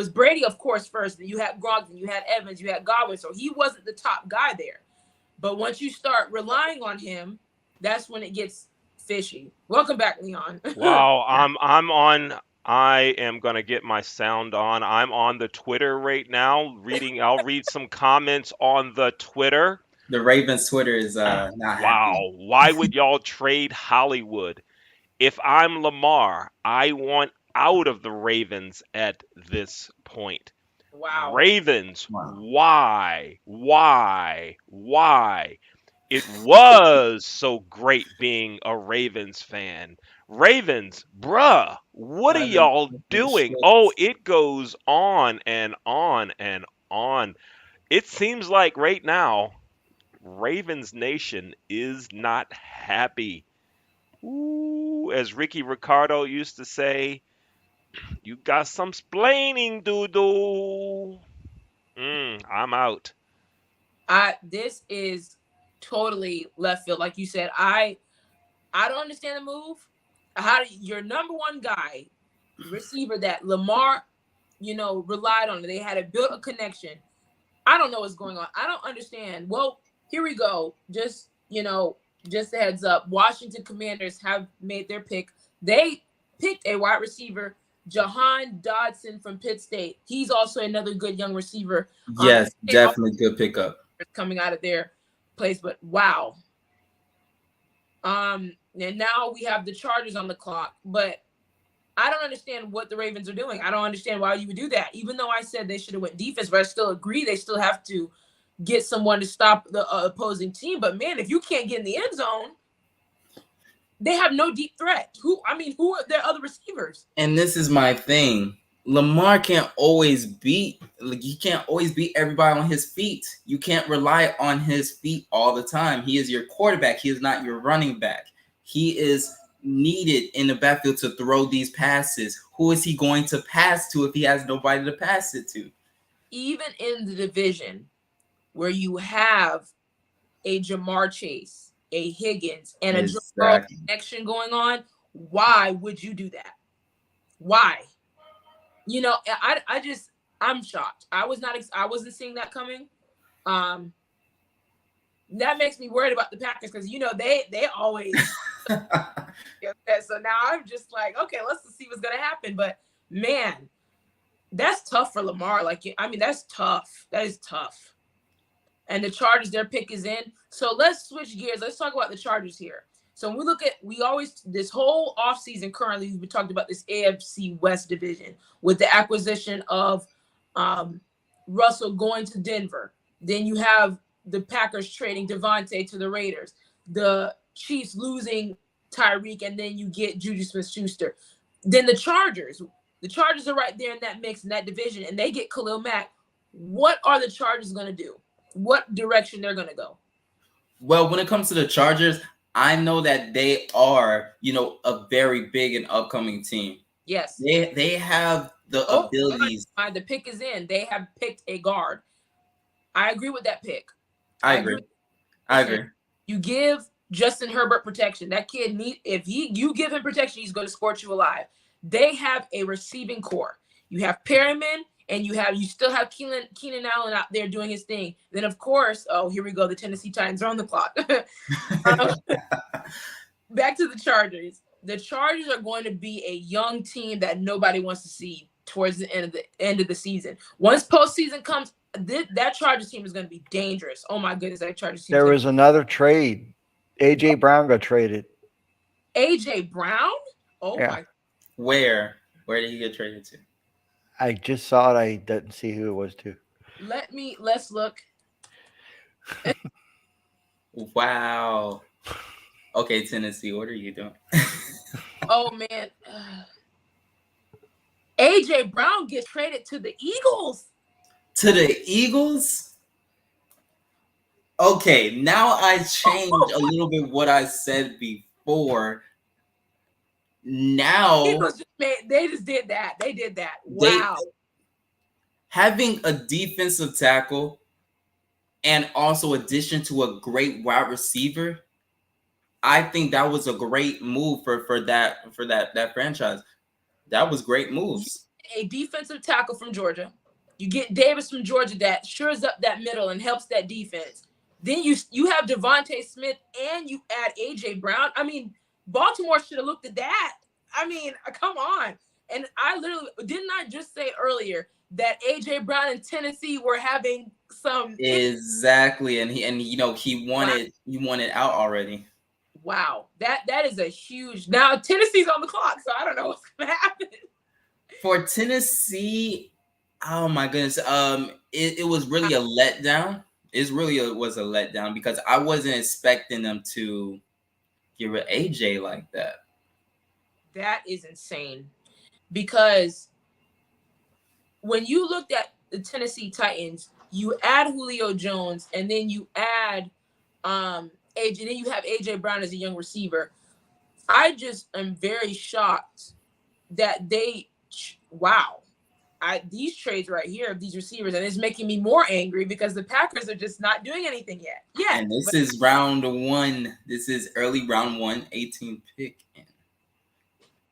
Brady, of course, first. Then you had Gronk, you had Evans, you had Godwin. So he wasn't the top guy there. But once you start relying on him, that's when it gets fishy. Welcome back, Leon. Wow, I am going to get my sound on. I'm on the Twitter right now I'll read some comments on the Twitter. The Ravens Twitter is not happy. Wow, why would y'all trade Hollywood? If I'm Lamar, I want out of the Ravens at this point. Wow. Ravens, wow. Why? It was so great being a Ravens fan. Ravens, bruh, what are y'all doing? Oh, it goes on and on and on. It seems like right now, Ravens Nation is not happy. Ooh, as Ricky Ricardo used to say, you got some splaining to do. I'm out. This is totally left field. Like you said, I don't understand the move. Your number one guy receiver that Lamar, relied on. They had built a connection. I don't know what's going on. I don't understand. Well, here we go. Just a heads up. Washington Commanders have made their pick. They picked a wide receiver, Jahan Dodson from Pitt State. He's also another good young receiver. Yes, definitely good pickup. Coming out of their place, but wow. And now we have the Chargers on the clock, but I don't understand what the Ravens are doing. I don't understand why you would do that. Even though I said they should have went defense, but I still agree they still have to get someone to stop the opposing team. But man, if you can't get in the end zone, they have no deep threat. Who are their other receivers? And this is my thing. Lamar can't always beat. He can't always beat everybody on his feet. You can't rely on his feet all the time. He is your quarterback. He is not your running back. He is needed in the backfield to throw these passes. Who is he going to pass to if he has nobody to pass it to? Even in the division where you have a Jamar Chase, a Higgins, and a Joe connection going on, why would you do that? Why? I'm shocked. I wasn't seeing that coming. That makes me worried about the Packers because they always. So now I'm just like, okay, let's see what's gonna happen. But man, that's tough for Lamar. That's tough. That is tough. And the Chargers, their pick is in. So let's switch gears. Let's talk about the Chargers here. So when this whole offseason currently, we talked about this AFC West division with the acquisition of Russell going to Denver. Then you have the Packers trading Devontae to the Raiders. The Chiefs losing Tyreek, and then you get Juju Smith-Schuster. Then the Chargers are right there in that mix, in that division, and they get Khalil Mack. What are the Chargers going to do? What direction they're going to go? Well, when it comes to the Chargers, I know that they are, a very big and upcoming team. Yes. They have the abilities. The pick is in. They have picked a guard. I agree with that pick. I agree. You give Justin Herbert protection. That kid you give him protection, he's going to scorch you alive. They have a receiving core. You have Perriman, and you still have Keenan Allen out there doing his thing. Then of course, here we go. The Tennessee Titans are on the clock. Back to the Chargers. The Chargers are going to be a young team that nobody wants to see towards the end of the season. Once postseason comes, that Chargers team is going to be dangerous. Oh my goodness, that Chargers team. There was another trade. AJ Brown got traded. AJ Brown? Oh yeah. my. Where did he get traded to? I just saw it. I didn't see who it was to. Let's look. Wow. Okay, Tennessee, what are you doing? Oh man. AJ Brown gets traded to the Eagles. To the Eagles? Okay, now I changed a little bit what I said before. Now they just did that. They did that. Wow. Having a defensive tackle and also addition to a great wide receiver, I think that was a great move for that franchise. That was great moves. A defensive tackle from Georgia. You get Davis from Georgia that shores up that middle and helps that defense. Then you have Devontae Smith and you add AJ Brown. Baltimore should have looked at that. Come on. And I literally didn't I just say earlier that AJ Brown in Tennessee were having some exactly, and he wanted out already. Wow, that is a huge. Now Tennessee's on the clock, so I don't know what's gonna happen for Tennessee. Oh my goodness, it was really a letdown. It really was a letdown because I wasn't expecting them to get rid of AJ like that. That is insane because when you looked at the Tennessee Titans, you add Julio Jones and then you add AJ, then you have AJ Brown as a young receiver. I just am very shocked that these trades right here of these receivers, and it's making me more angry because the Packers are just not doing anything yet. Yeah. And this is round one. This is early round 1, 18th pick.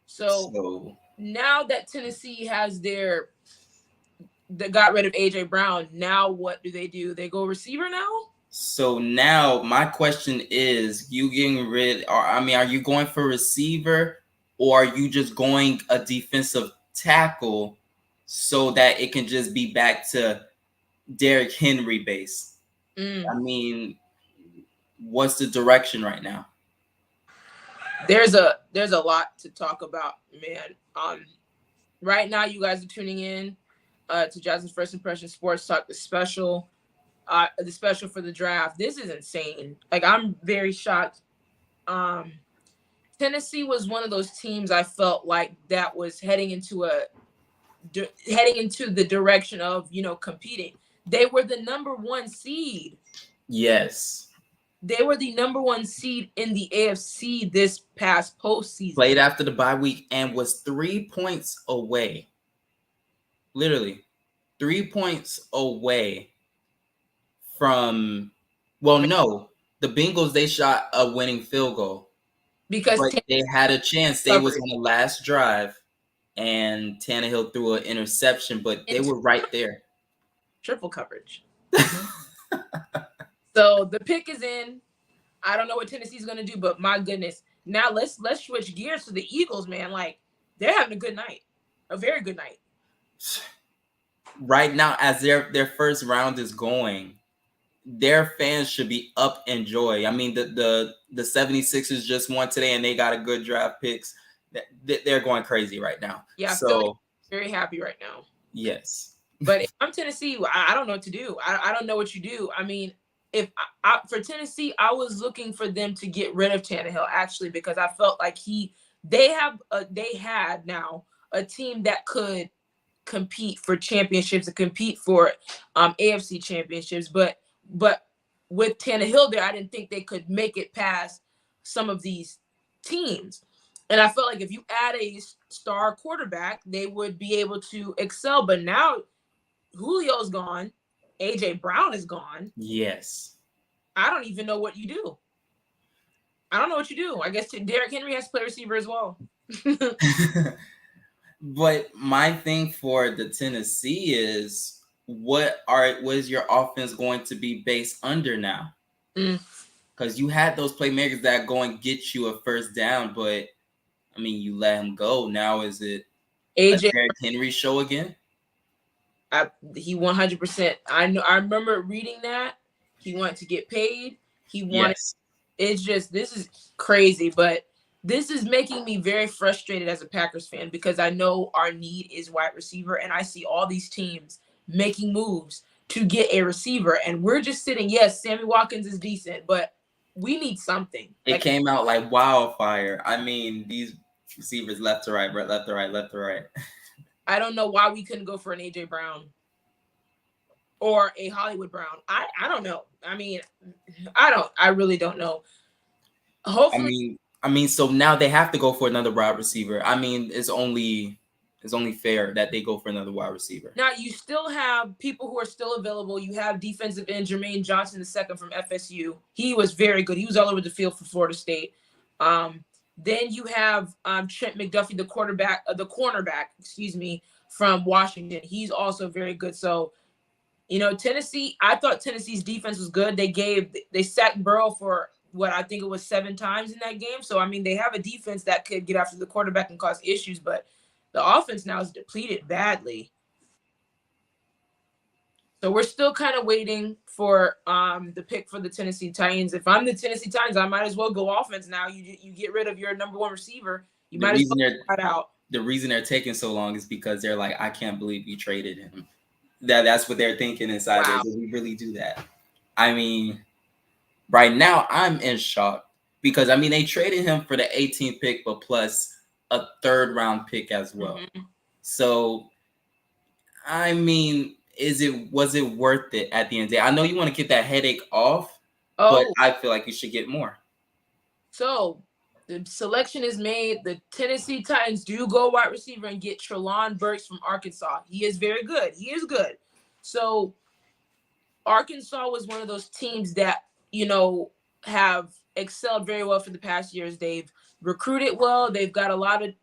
So now that Tennessee has got rid of AJ Brown, now what do? They go receiver now? So now my question is, you getting rid, are you going for receiver, or are you just going a defensive tackle so that it can just be back to Derrick Henry base? I mean, what's the direction right now? There's a lot to talk about, man. Right now you guys are tuning in to Jasmine's First Impression Sports Talk, the special for the draft. This is insane. Like, I'm very shocked. Tennessee was one of those teams I felt like that was heading into the direction of, competing. They were the number 1 seed. Yes. They were the number 1 seed in the AFC this past postseason. Played after the bye week and was 3 points away. Literally 3 points away from, the Bengals, they shot a winning field goal. Because they had a chance. They was on the last drive, and Tannehill threw an interception, but they were right there. Triple coverage. So the pick is in. I don't know what Tennessee's going to do, but my goodness. Now let's switch gears to the Eagles, man. Like, they're having a good night. A very good night. Right now, as their first round is going, their fans should be up in joy. I mean, the 76ers just won today, and they got a good draft picks. They're going crazy right now. Yeah, so very happy right now. Yes. But if I'm Tennessee, I don't know what to do. I don't know what you do. I mean, for Tennessee, I was looking for them to get rid of Tannehill, actually, because I felt like they had now a team that could compete for championships and compete for AFC championships, but with Tannehill there, I didn't think they could make it past some of these teams. And I felt like if you add a star quarterback, they would be able to excel. But now Julio's gone. AJ Brown is gone. Yes. I don't even know what you do. I don't know what you do. I guess Derrick Henry has to play receiver as well. But my thing for the Tennessee is, what is your offense going to be based under now? Because you had those playmakers that go and get you a first down, but I mean, you let him go. Now is it a Derrick Henry show again? He 100%. I know. I remember reading that he wanted to get paid. He wanted. Yes. It's just, this is crazy, but this is making me very frustrated as a Packers fan, because I know our need is wide receiver, and I see all these teams making moves to get a receiver, and we're just sitting. Yes, Sammy Watkins is decent, but we need something. It came out like wildfire. I mean, these receivers left to right, left to right, left to right. I don't know why we couldn't go for an AJ Brown or a Hollywood Brown. I don't know. I mean, I really don't know. Hopefully, I mean, so now they have to go for another wide receiver. I mean, it's only fair that they go for another wide receiver. Now, you still have people who are still available. You have defensive end Jermaine Johnson II from FSU. He was very good. He was all over the field for Florida State. Then you have Trent McDuffie, the cornerback, from Washington. He's also very good. So, Tennessee, I thought Tennessee's defense was good. They sacked Burrow for what I think it was 7 times in that game. So, I mean, they have a defense that could get after the quarterback and cause issues, but the offense now is depleted badly. So we're still kind of waiting for the pick for the Tennessee Titans. If I'm the Tennessee Titans, I might as well go offense now. You get rid of your number 1 receiver. You might as well try it out. The reason they're taking so long is because they're like, I can't believe you traded him. That's what they're thinking inside there. Did we really do that? I mean, right now I'm in shock because, I mean, they traded him for the 18th pick, but plus a 3rd round pick as well. Mm-hmm. So, I mean, was it worth it at the end of the day? I know you want to get that headache off, but I feel like you should get more. So the selection is made. The Tennessee Titans do go wide receiver and get Treylon Burks from Arkansas. He is very good. He is good. So Arkansas was one of those teams that, have excelled very well for the past years. They've recruited well. They've got a lot of,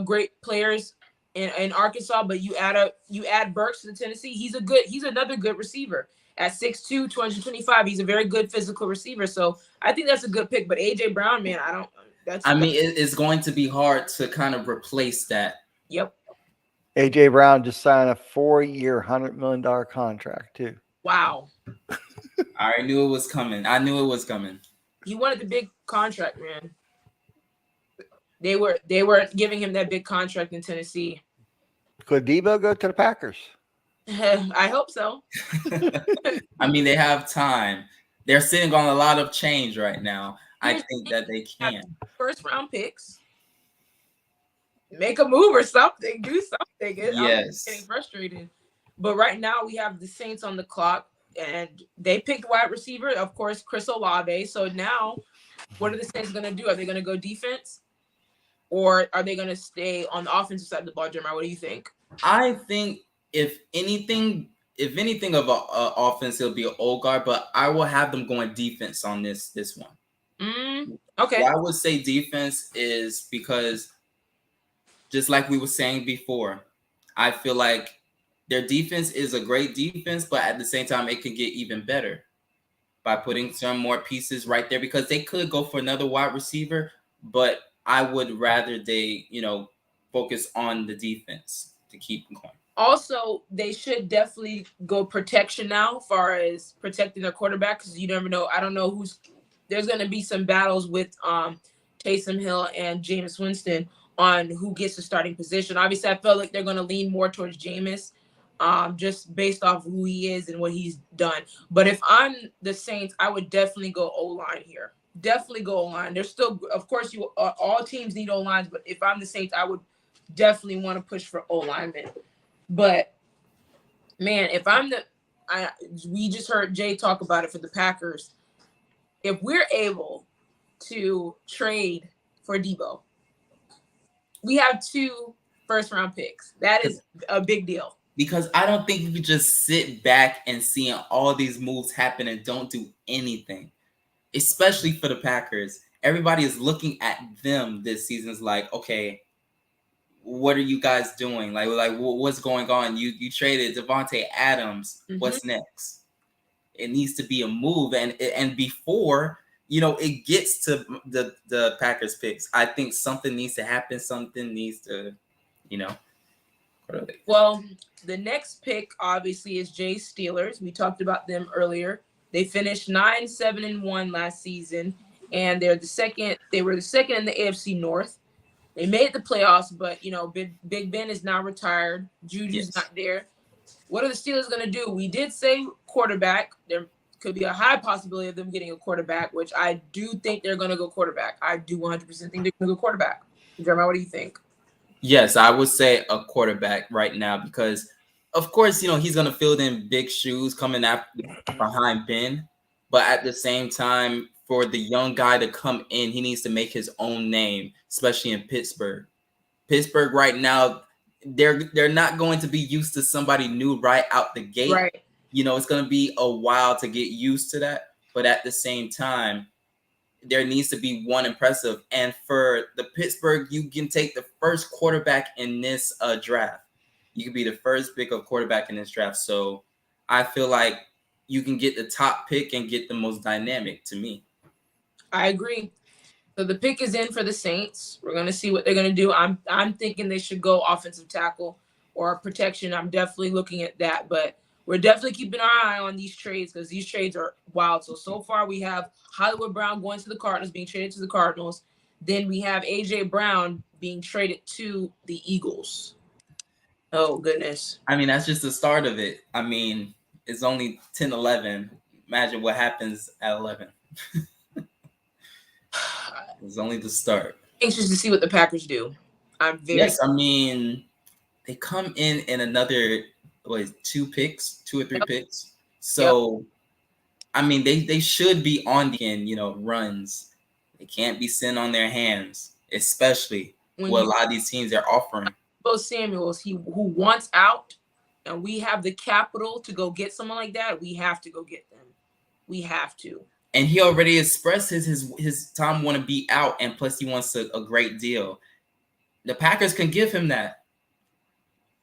great players in Arkansas, but you add Burks to Tennessee. He's another good receiver at 6'2", 225. He's a very good physical receiver. So I think that's a good pick. But AJ Brown, man, it's going to be hard to kind of replace that. Yep. AJ Brown just signed a 4-year, $100 million contract too. Wow. I knew it was coming. He wanted the big contract, man. They were giving him that big contract in Tennessee. Could Debo go to the Packers? I hope so. I mean, they have time. They're sitting on a lot of change right now. I think that they can. First round picks. Make a move or something. Do something. Yes. I'm getting frustrated. But right now we have the Saints on the clock, and they picked wide receiver, of course, Chris Olave. So now, what are the Saints going to do? Are they going to go defense? Or are they going to stay on the offensive side of the ball, Jeremiah? What do you think? I think if anything of an offense, it'll be an old guard, but I will have them going defense on this one. Okay. Why I would say defense is because, just like we were saying before, I feel like their defense is a great defense, but at the same time, it could get even better by putting some more pieces right there, because they could go for another wide receiver, but I would rather they, focus on the defense to keep them going. Also, they should definitely go protection now, as far as protecting their quarterback, because you never know. I don't know there's going to be some battles with Taysom Hill and Jameis Winston on who gets the starting position. Obviously, I feel like they're going to lean more towards Jameis, just based off who he is and what he's done. But if I'm the Saints, I would definitely go O-line here. Definitely go O-line. There's still, of course, all teams need O-lines, but if I'm the Saints, I would definitely want to push for O-linemen. But man, we just heard Jay talk about it for the Packers. If we're able to trade for Debo, we have 2 first-round picks. That is a big deal. Because I don't think you can just sit back and see all these moves happen and don't do anything. Especially for the Packers. Everybody is looking at them this season. It's like, okay, what are you guys doing? Like what's going on? You traded Devontae Adams. Mm-hmm. What's next? It needs to be a move. And before, it gets to the Packers picks, I think something needs to happen. Something needs to, Well, the next pick obviously is Jay's Steelers. We talked about them earlier. They finished 9-7-1 last season, and they were the second in the AFC North. They made the playoffs, but Big Ben is now retired. Juju's not there. What are the Steelers going to do? We did say quarterback. There could be a high possibility of them getting a quarterback, which I do think they're going to go quarterback. I do 100% think they're going to go quarterback. Jeremiah, what do you think? Yes, I would say a quarterback right now because, of course, he's going to fill in big shoes coming behind Ben. But at the same time, for the young guy to come in, he needs to make his own name, especially in Pittsburgh. Pittsburgh right now, they're not going to be used to somebody new right out the gate. Right. It's going to be a while to get used to that. But at the same time, there needs to be one impressive. And for the Pittsburgh, you can take the first quarterback in this draft. You could be the first pick of quarterback in this draft. So I feel like you can get the top pick and get the most dynamic to me. I agree. So the pick is in for the Saints. We're going to see what they're going to do. I'm thinking they should go offensive tackle or protection. I'm definitely looking at that. But we're definitely keeping our eye on these trades because these trades are wild. So far we have Hollywood Brown going to the Cardinals, being traded to the Cardinals. Then we have A.J. Brown being traded to the Eagles. Oh, goodness. I mean, that's just the start of it. I mean, it's only 10-11. Imagine what happens at 11. It's only the start. Anxious to see what the Packers do. Yes, I mean, they come in another 2 or 3 picks. So, I mean, they should be on the end, runs. They can't be sitting on their hands, especially what a lot of these teams are offering. Bo Samuels, who wants out, and we have the capital to go get someone like that, we have to go get them. We have to. And he already expressed his time want to be out, and plus he wants a great deal. The Packers can give him that.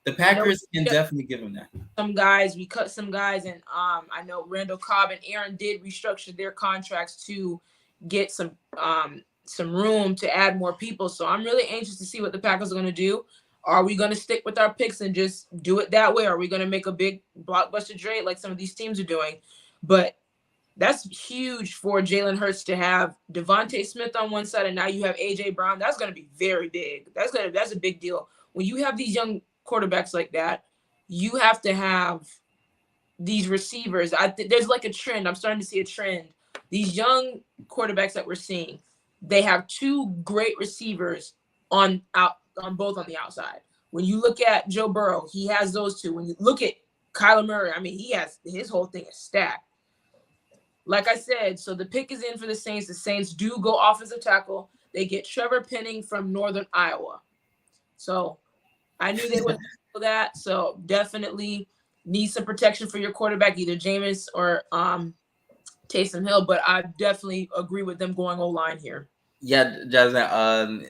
The Packers can definitely give him that. Some guys, we cut some guys, and I know Randall Cobb and Aaron did restructure their contracts to get some room to add more people. So I'm really anxious to see what the Packers are going to do. Are we going to stick with our picks and just do it that way? Are we going to make a big blockbuster trade like some of these teams are doing? But that's huge for Jalen Hurts to have Devontae Smith on one side, and now you have A.J. Brown. That's going to be very big. That's a big deal. When you have these young quarterbacks like that, you have to have these receivers. There's like a trend. I'm starting to see a trend. These young quarterbacks that we're seeing, they have two great receivers on both on the outside. When you look at Joe Burrow, he has those two. When you look at Kyler Murray, I mean, he has his whole thing is stacked. Like I said, so the pick is in for the Saints. The Saints do go offensive tackle. They get Trevor Penning from Northern Iowa. So I knew they would do that. So definitely need some protection for your quarterback, either Jameis or Taysom Hill. But I definitely agree with them going O-line here. Yeah, Jasmine,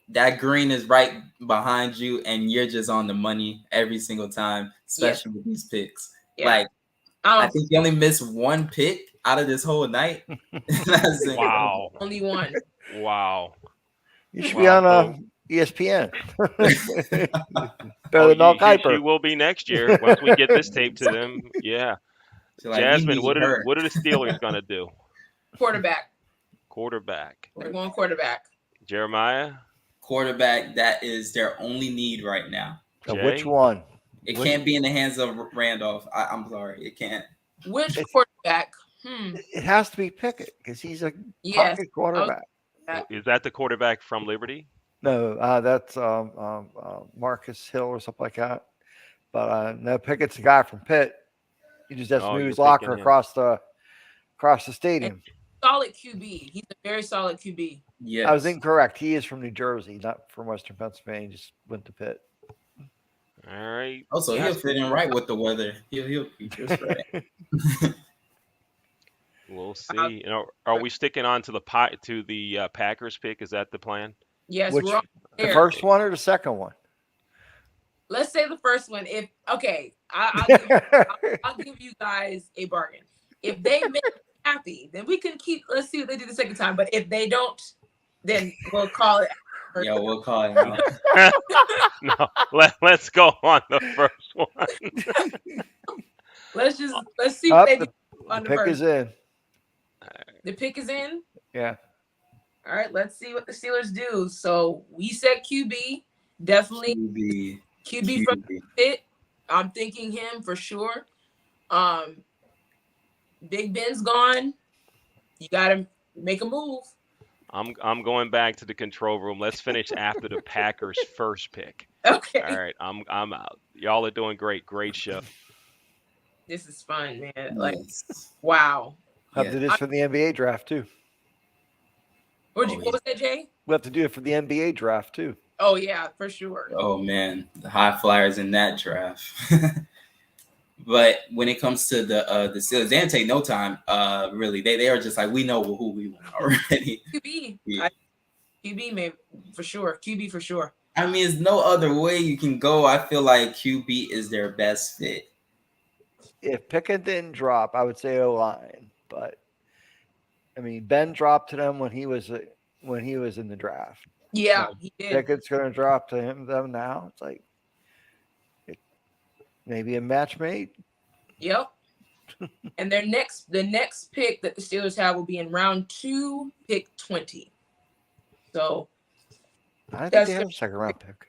that green is right behind you, and you're just on the money every single time, especially with these picks. Yeah. Like, I think you only missed one pick out of this whole night. Wow. Only one. Wow. You should be on ESPN. Better than Mel Kiper. You will be next year once we get this tape to them. Yeah. So like, Jasmine, what are the Steelers going to do? Quarterback. They're going quarterback. Jeremiah? Quarterback, that is their only need right now. Which one? It can't be in the hands of Randolph. I'm sorry. It can't. Which quarterback? It has to be Pickett because he's a pocket quarterback. Is that the quarterback from Liberty? No, that's Marcus Hill or something like that. But no, Pickett's the guy from Pitt. He just has to move his locker across the stadium. Solid QB. He's a very solid QB. Yeah, I was incorrect. He is from New Jersey, not from Western Pennsylvania. He just went to Pitt. All right. Also, he'll fit in right with the weather. He'll be just right. We'll see. Are we sticking on to the Packers pick? Is that the plan? Yes. The first one or the second one? Let's say the first one. I'll give you guys a bargain. If they make me happy, then we can keep. Let's see what they do the second time. But if they don't, then we'll call it. Yeah, we'll call it out. No, let's go on the first one. Let's see what they do on the pick is in. The pick is in? Yeah. All right, let's see what the Steelers do. So we said QB. Definitely QB from Pitt. I'm thinking him for sure. Big Ben's gone. You got to make a move. I'm going back to the control room. Let's finish after the Packers' first pick. Okay. All right. I'm out. Y'all are doing great. Great show. This is fun, man. Like, wow. Have to do this for the NBA draft too. What was that, Jay? We have to do it for the NBA draft too. Oh yeah, for sure. Oh man, the high flyers in that draft. But when it comes to the Steelers, they didn't take no time. Really, they are just like, we know who we want already. QB, yeah. QB, maybe for sure. QB for sure. I mean, there's no other way you can go. I feel like QB is their best fit. If Pickett didn't drop, I would say O-line. But I mean, Ben dropped to them when he was in the draft. Yeah, he did. Pickett's going to drop to them now. It's like maybe a match made. Yep. And the next pick that the Steelers have will be in round 2, pick 20. So I think they have a second round pick.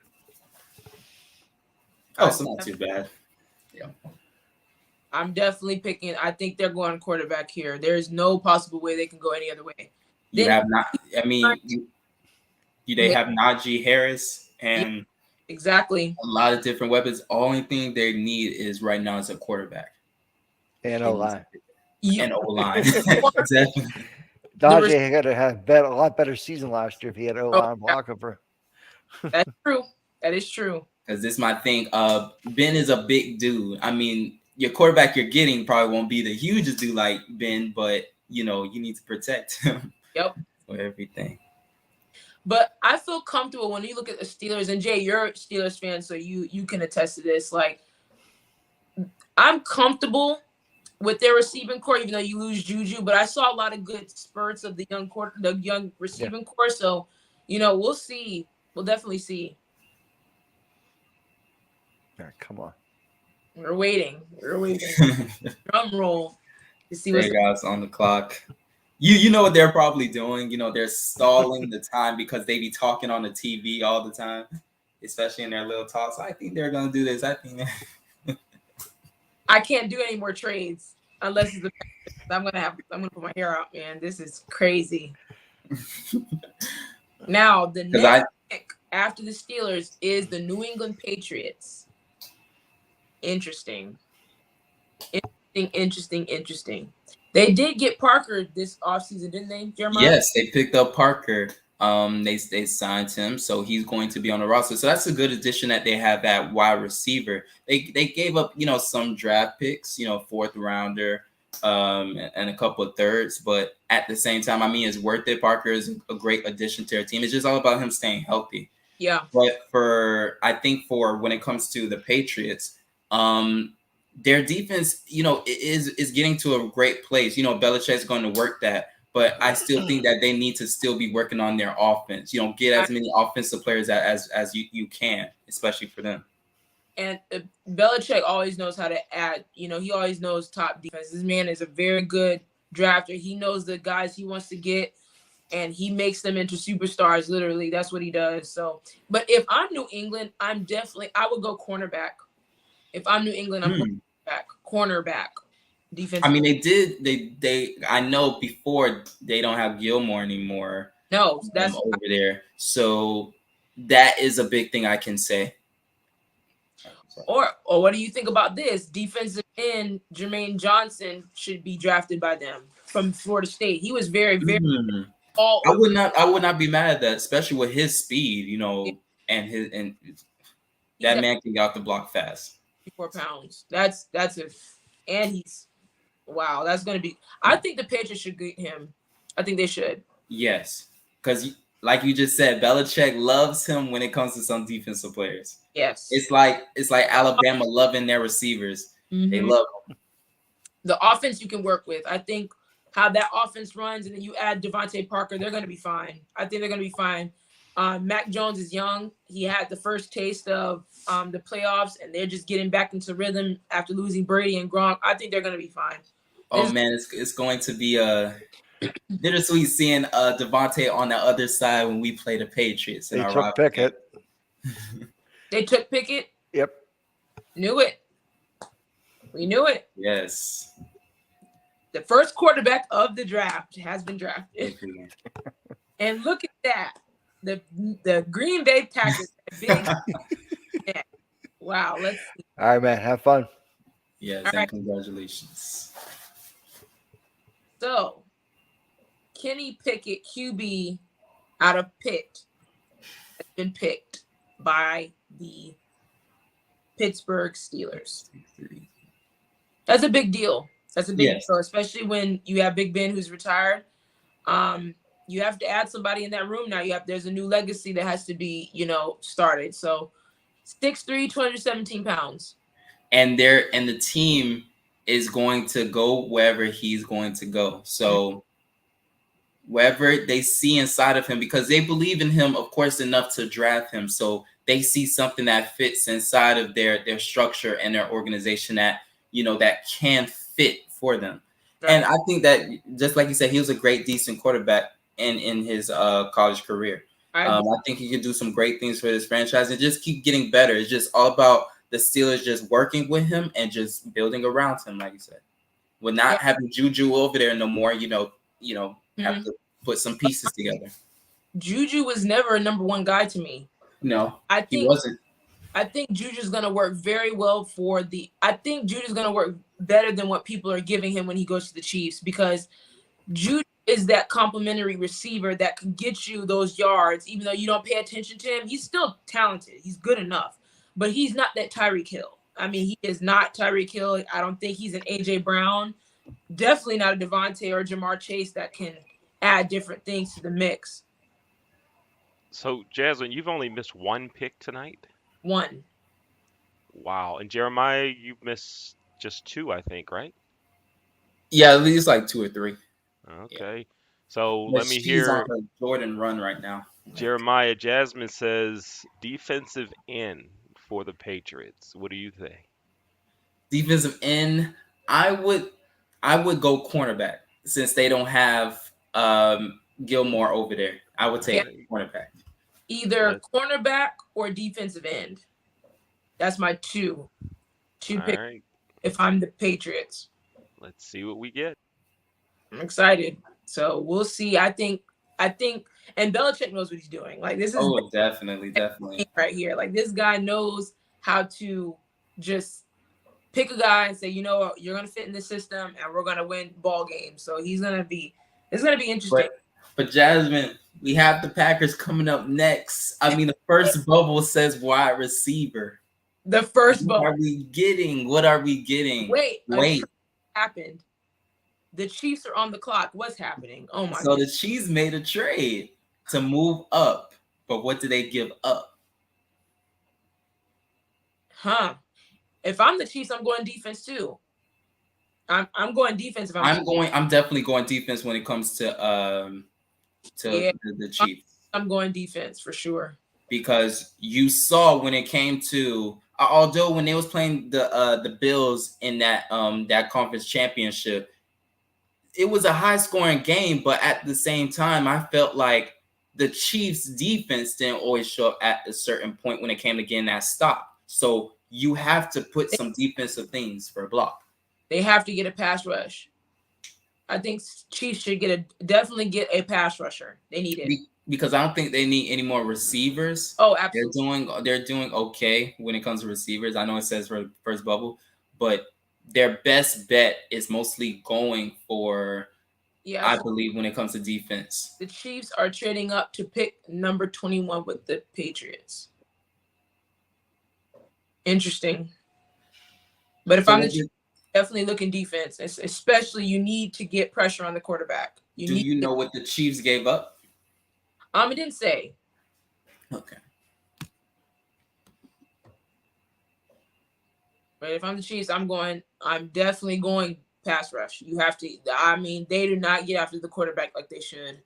Oh, it's not too bad. Yeah. I'm definitely picking. I think they're going quarterback here. There is no possible way they can go any other way. They have not. I mean, they have Najee Harris and exactly a lot of different weapons. Only thing they need is right now is a quarterback and O-line. And O-line. Definitely. Najee had to have a lot better season last year if he had O-line blocking for. That's true. That is true. Because this is my thing. Ben is a big dude. I mean, your quarterback you're getting probably won't be the hugest dude like Ben, but you need to protect him. Yep. For everything. But I feel comfortable when you look at the Steelers, and Jay, you're a Steelers fan, so you can attest to this. Like, I'm comfortable with their receiving core, even though you lose Juju. But I saw a lot of good spurts of the young receiving core. So, we'll see. We'll definitely see. Yeah, come on. We're waiting. Drum roll to see what's guys on the clock. You know what they're probably doing. They're stalling the time because they be talking on the TV all the time, especially in their little talks. I think they're gonna do this. I think I can't do any more trades unless it's I'm gonna put my hair out, man. This is crazy. Now the next pick after the Steelers is the New England Patriots. Interesting. They did get Parker this offseason, didn't they, Jeremiah? Yes, they picked up Parker. They signed him, so he's going to be on the roster. So that's a good addition that they have at wide receiver. They gave up, some draft picks, fourth rounder, and a couple of thirds. But at the same time, it's worth it. Parker is a great addition to their team. It's just all about him staying healthy. Yeah. But for when it comes to the Patriots, their defense, is getting to a great place. Belichick's going to work that, but I still think that they need to still be working on their offense. Get as many offensive players as you can, especially for them. And Belichick always knows how to add. He always knows top defense. This man is a very good drafter. He knows the guys he wants to get, and he makes them into superstars. Literally, that's what he does. So, but if I'm New England, I would go cornerback. If I'm New England, I'm cornerback. Defense. They I know before they don't have Gilmore anymore. No, that's over there. So that is a big thing I can say. Or what do you think about this? Defensive end Jermaine Johnson should be drafted by them from Florida State. He was very, very I would not be mad at that, especially with his speed, and that man can get out the block fast. 4 pounds. That's he's wow. That's gonna be. I think the Patriots should get him. I think they should. Yes, because like you just said, Belichick loves him when it comes to some defensive players. Yes, it's like Alabama loving their receivers. Mm-hmm. They love them. The offense you can work with. I think how that offense runs, and then you add Devontae Parker, they're gonna be fine. I think they're gonna be fine. Mac Jones is young. He had the first taste of the playoffs, and they're just getting back into rhythm after losing Brady and Gronk. I think they're going to be fine. Man, it's going to be bittersweet seeing Devontae on the other side when we play the Patriots. They took Pickett. They took Pickett? Yep. Knew it. We knew it. Yes. The first quarterback of the draft has been drafted. And look at that. The Green Bay Packers. Yeah. Wow. Let's see. All right, man. Have fun. Yes, and congratulations. So, Kenny Pickett, QB out of Pitt, has been picked by the Pittsburgh Steelers. That's a big deal. That's a big deal, especially when you have Big Ben who's retired. You have to add somebody in that room now. There's a new legacy that has to be, started. So 6'3", 217 pounds. And the team is going to go wherever he's going to go. So wherever they see inside of him, because they believe in him, of course, enough to draft him. So they see something that fits inside of their structure and their organization that, that can fit for them. Right. And I think that, just like you said, he was a great, decent quarterback in his college career. I think he can do some great things for this franchise and just keep getting better. It's just all about the Steelers just working with him and just building around him, like you said. With not having Juju over there no more, have to put some pieces together. Juju was never a number one guy to me. No, he wasn't. I think Juju's going to work very well I think Juju's going to work better than what people are giving him when he goes to the Chiefs, because Juju is that complimentary receiver that can get you those yards. Even though you don't pay attention to him, he's still talented. He's good enough, but he's not that Tyreek Hill. He is not Tyreek Hill. I don't think he's an A.J. Brown. Definitely not a Devontae or Jamar Chase that can add different things to the mix. So, Jasmine, you've only missed one pick tonight? One. Wow. And Jeremiah, you missed just two, I think, right? Yeah, at least like 2 or 3. Okay. Yeah. So But let me she's hear on her Jordan run right now. Jeremiah. Jasmine says defensive end for the Patriots. What do you think? Defensive end, I would go cornerback since they don't have Gilmore over there. I would take cornerback. Either cornerback or defensive end. That's my two picks. Right. If I'm the Patriots. Let's see what we get. I'm excited. So we'll see. I think, and Belichick knows what he's doing. Like this is definitely right here. Like this guy knows how to just pick a guy and say, you know what, you're gonna fit in this system, and we're gonna win ball games. So it's gonna be interesting. But Jasmine, we have the Packers coming up next. I mean, the first bubble says wide receiver. The first bubble. What are we getting? Wait. Happened. The Chiefs are on the clock. What's happening? Oh my! So the Chiefs made a trade to move up, but what did they give up? Huh? If I'm the Chiefs, I'm going defense too. I'm going defense. I'm definitely going defense when it comes to the Chiefs. I'm going defense for sure. Because you saw when it came to although when they was playing the Bills in that conference championship, it was a high scoring game, but at the same time, I felt like the Chiefs defense didn't always show up at a certain point when it came to getting that stop. So you have to put some defensive things for a block. They have to get a pass rush. I think Chiefs should definitely get a pass rusher. They need it. Because I don't think they need any more receivers. Oh, absolutely. They're doing okay when it comes to receivers. I know it says for first bubble, but their best bet is mostly going for, I believe, when it comes to defense. The Chiefs are trading up to pick number 21 with the Patriots. Interesting. But if I'm the Chiefs, definitely looking defense, especially you need to get pressure on the quarterback. Do you know what the Chiefs gave up? It didn't say. Okay. But if I'm the Chiefs, I'm definitely going pass rush. You have to. I mean, they do not get after the quarterback like they should,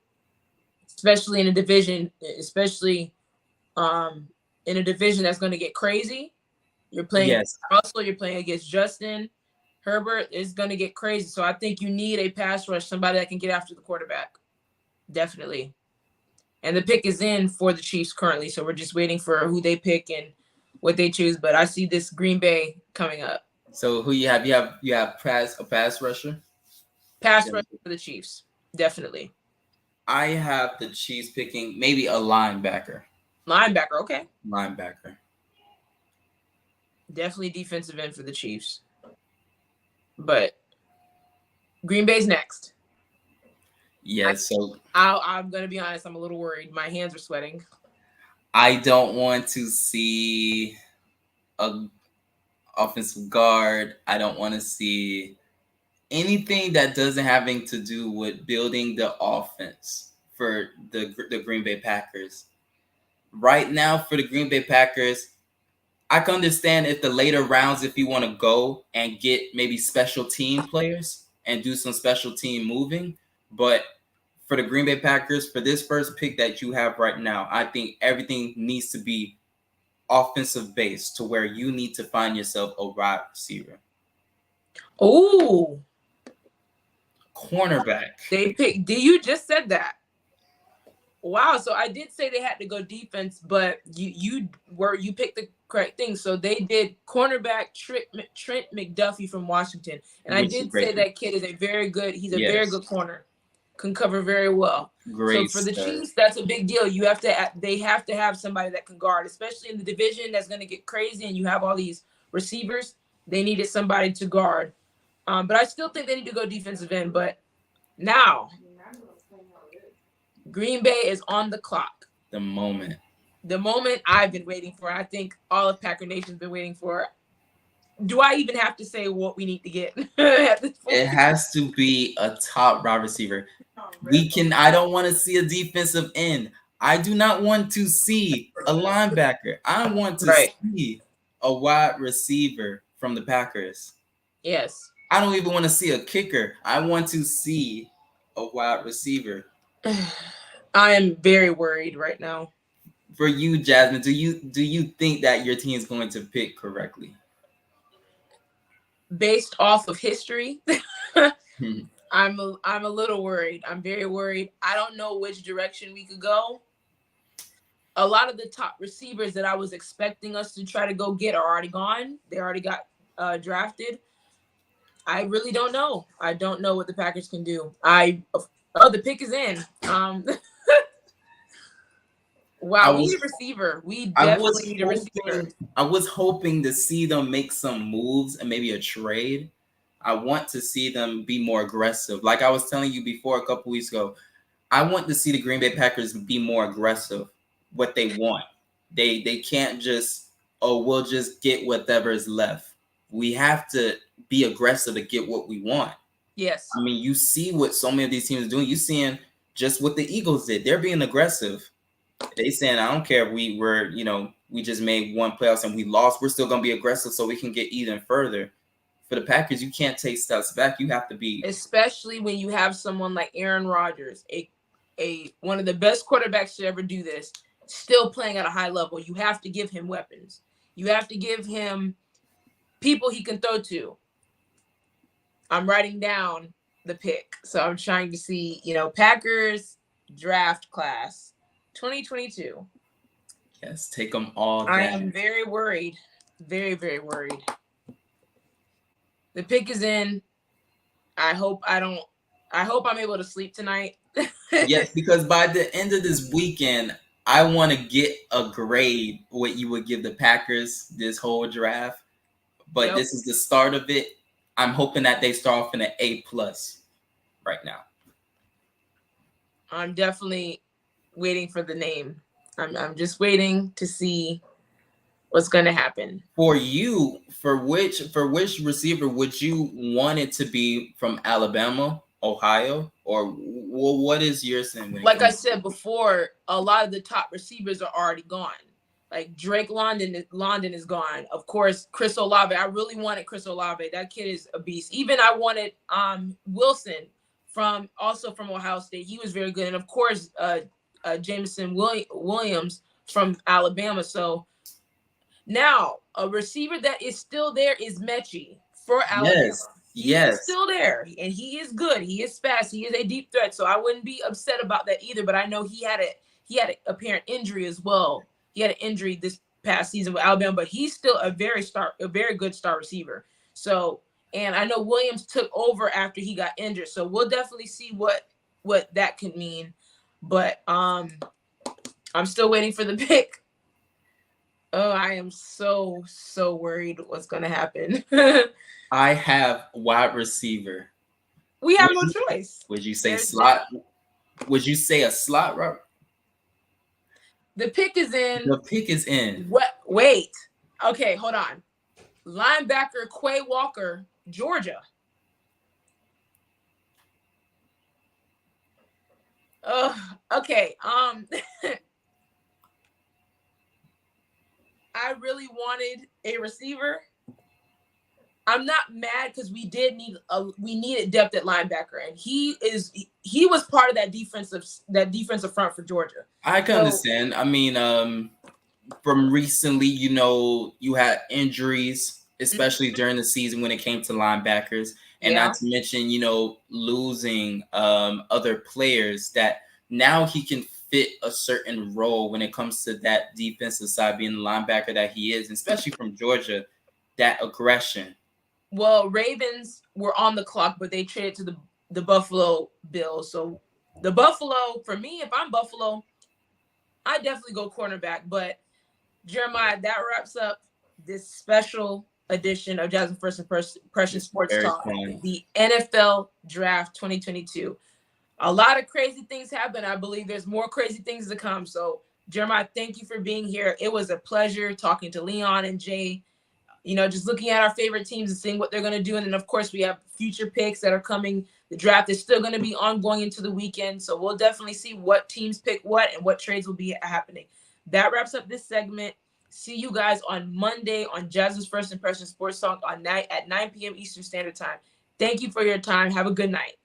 especially in a division. Especially in a division that's going to get crazy. You're playing Russell. You're playing against Justin Herbert. It's going to get crazy. So I think you need a pass rush, somebody that can get after the quarterback. Definitely. And the pick is in for the Chiefs currently, so we're just waiting for who they pick and what they choose. But I see this Green Bay coming up. So who you have? You have a pass rusher? Pass rusher for the Chiefs, definitely. I have the Chiefs picking maybe a linebacker. Linebacker, okay. Linebacker. Definitely defensive end for the Chiefs. But Green Bay's next. Yeah, so I'm gonna be honest. I'm a little worried. My hands are sweating. I don't want to see a offensive guard. I don't want to see anything that doesn't having to do with building the offense for the Green Bay Packers. Right now, for the Green Bay Packers, I can understand if the later rounds, if you want to go and get maybe special team players and do some special team moving. But for the Green Bay Packers, for this first pick that you have right now, I think everything needs to be offensive based to where you need to find yourself a wide receiver. Oh, cornerback. You just said that. Wow. So I did say they had to go defense, but you picked the correct thing. So they did cornerback Trent McDuffie from Washington, and I did say that kid is very good corner, can cover very well. Great. So for the Chiefs, that's a big deal. They have to have somebody that can guard, especially in the division that's going to get crazy, and you have all these receivers. They needed somebody to guard, but I still think they need to go defensive end. But now, Green Bay is on the clock. The moment I've been waiting for. I think all of Packer Nation's been waiting for. Do I even have to say what we need to get at this point? It has to be a top wide receiver. I don't want to see a defensive end. I do not want to see a linebacker. I want to see a wide receiver from the Packers. Yes. I don't even want to see a kicker. I want to see a wide receiver. I am very worried right now. For you, Jasmine, do you think that your team is going to pick correctly? Based off of history, I'm a little worried. I'm very worried. I don't know which direction we could go. A lot of the top receivers that I was expecting us to try to go get are already gone. They already got drafted. I really don't know. I don't know what the Packers can do. The pick is in. Wow, we need a receiver. We definitely need a receiver. I was hoping to see them make some moves and maybe a trade. I want to see them be more aggressive. Like I was telling you before a couple weeks ago, I want to see the Green Bay Packers be more aggressive. What they want. They can't just, we'll just get whatever is left. We have to be aggressive to get what we want. Yes. I mean, you see what so many of these teams are doing. You're seeing just what the Eagles did. They're being aggressive. They saying, I don't care if we just made one playoffs and we lost. We're still going to be aggressive so we can get even further. For the Packers, you can't take steps back. You have to be. Especially when you have someone like Aaron Rodgers, one of the best quarterbacks to ever do this, still playing at a high level. You have to give him weapons. You have to give him people he can throw to. I'm writing down the pick. So I'm trying to see, Packers draft class 2022. Yes, take them all down. I am very worried. Very, very worried. The pick is in. I hope I'm able to sleep tonight. Yes, because by the end of this weekend, I want to get a grade what you would give the Packers this whole draft. But This is the start of it. I'm hoping that they start off in an A+ right now. I'm definitely waiting for the name. I'm just waiting to see what's going to happen. For you, for which receiver would you want it to be from Alabama, Ohio, or what is your saying? Like I said before, a lot of the top receivers are already gone. Like Drake London is gone. Of course, Chris Olave. I really wanted Chris Olave. That kid is a beast. Even I wanted Wilson from Ohio State. He was very good. And of course, Jameson Williams from Alabama. So now a receiver that is still there is Mechie for Alabama. Yes. He's still there, and he is good. He is fast. He is a deep threat. So I wouldn't be upset about that either. But I know he had an apparent injury as well. He had an injury this past season with Alabama, but he's still a very good star receiver. So, and I know Williams took over after he got injured. So we'll definitely see what that can mean. But I'm still waiting for the pick. Oh, I am so worried what's going to happen. I have wide receiver. We have no choice. Would you say slot? Would you say a slot, Robert? The pick is in. The pick is in. What? Wait. Okay, hold on. Linebacker Quay Walker, Georgia. Okay. I really wanted a receiver. I'm not mad because we needed depth at linebacker, and he was part of that defensive front for Georgia. I can understand. I mean, from recently, you had injuries, especially during the season when it came to linebackers, and not to mention, losing other players that now he can fit a certain role when it comes to that defensive side, being the linebacker that he is, especially from Georgia, that aggression. Well, Ravens were on the clock, but they traded to the Buffalo Bills. So the Buffalo, for me, if I'm Buffalo, I definitely go cornerback. But Jeremiah, that wraps up this special edition of Jasmine First Impression Sports Talk, the NFL Draft 2022. A lot of crazy things happen. I believe there's more crazy things to come. So Jeremiah, thank you for being here. It was a pleasure talking to Leon and Jay. Just looking at our favorite teams and seeing what they're going to do. And then, of course, we have future picks that are coming The draft is still going to be ongoing into the weekend, so we'll definitely see what teams pick what and what trades will be happening. That wraps up this segment. See you guys on Monday on Jasmine's First Impression Sports Talk at 9 p.m. Eastern Standard Time. Thank you for your time. Have a good night.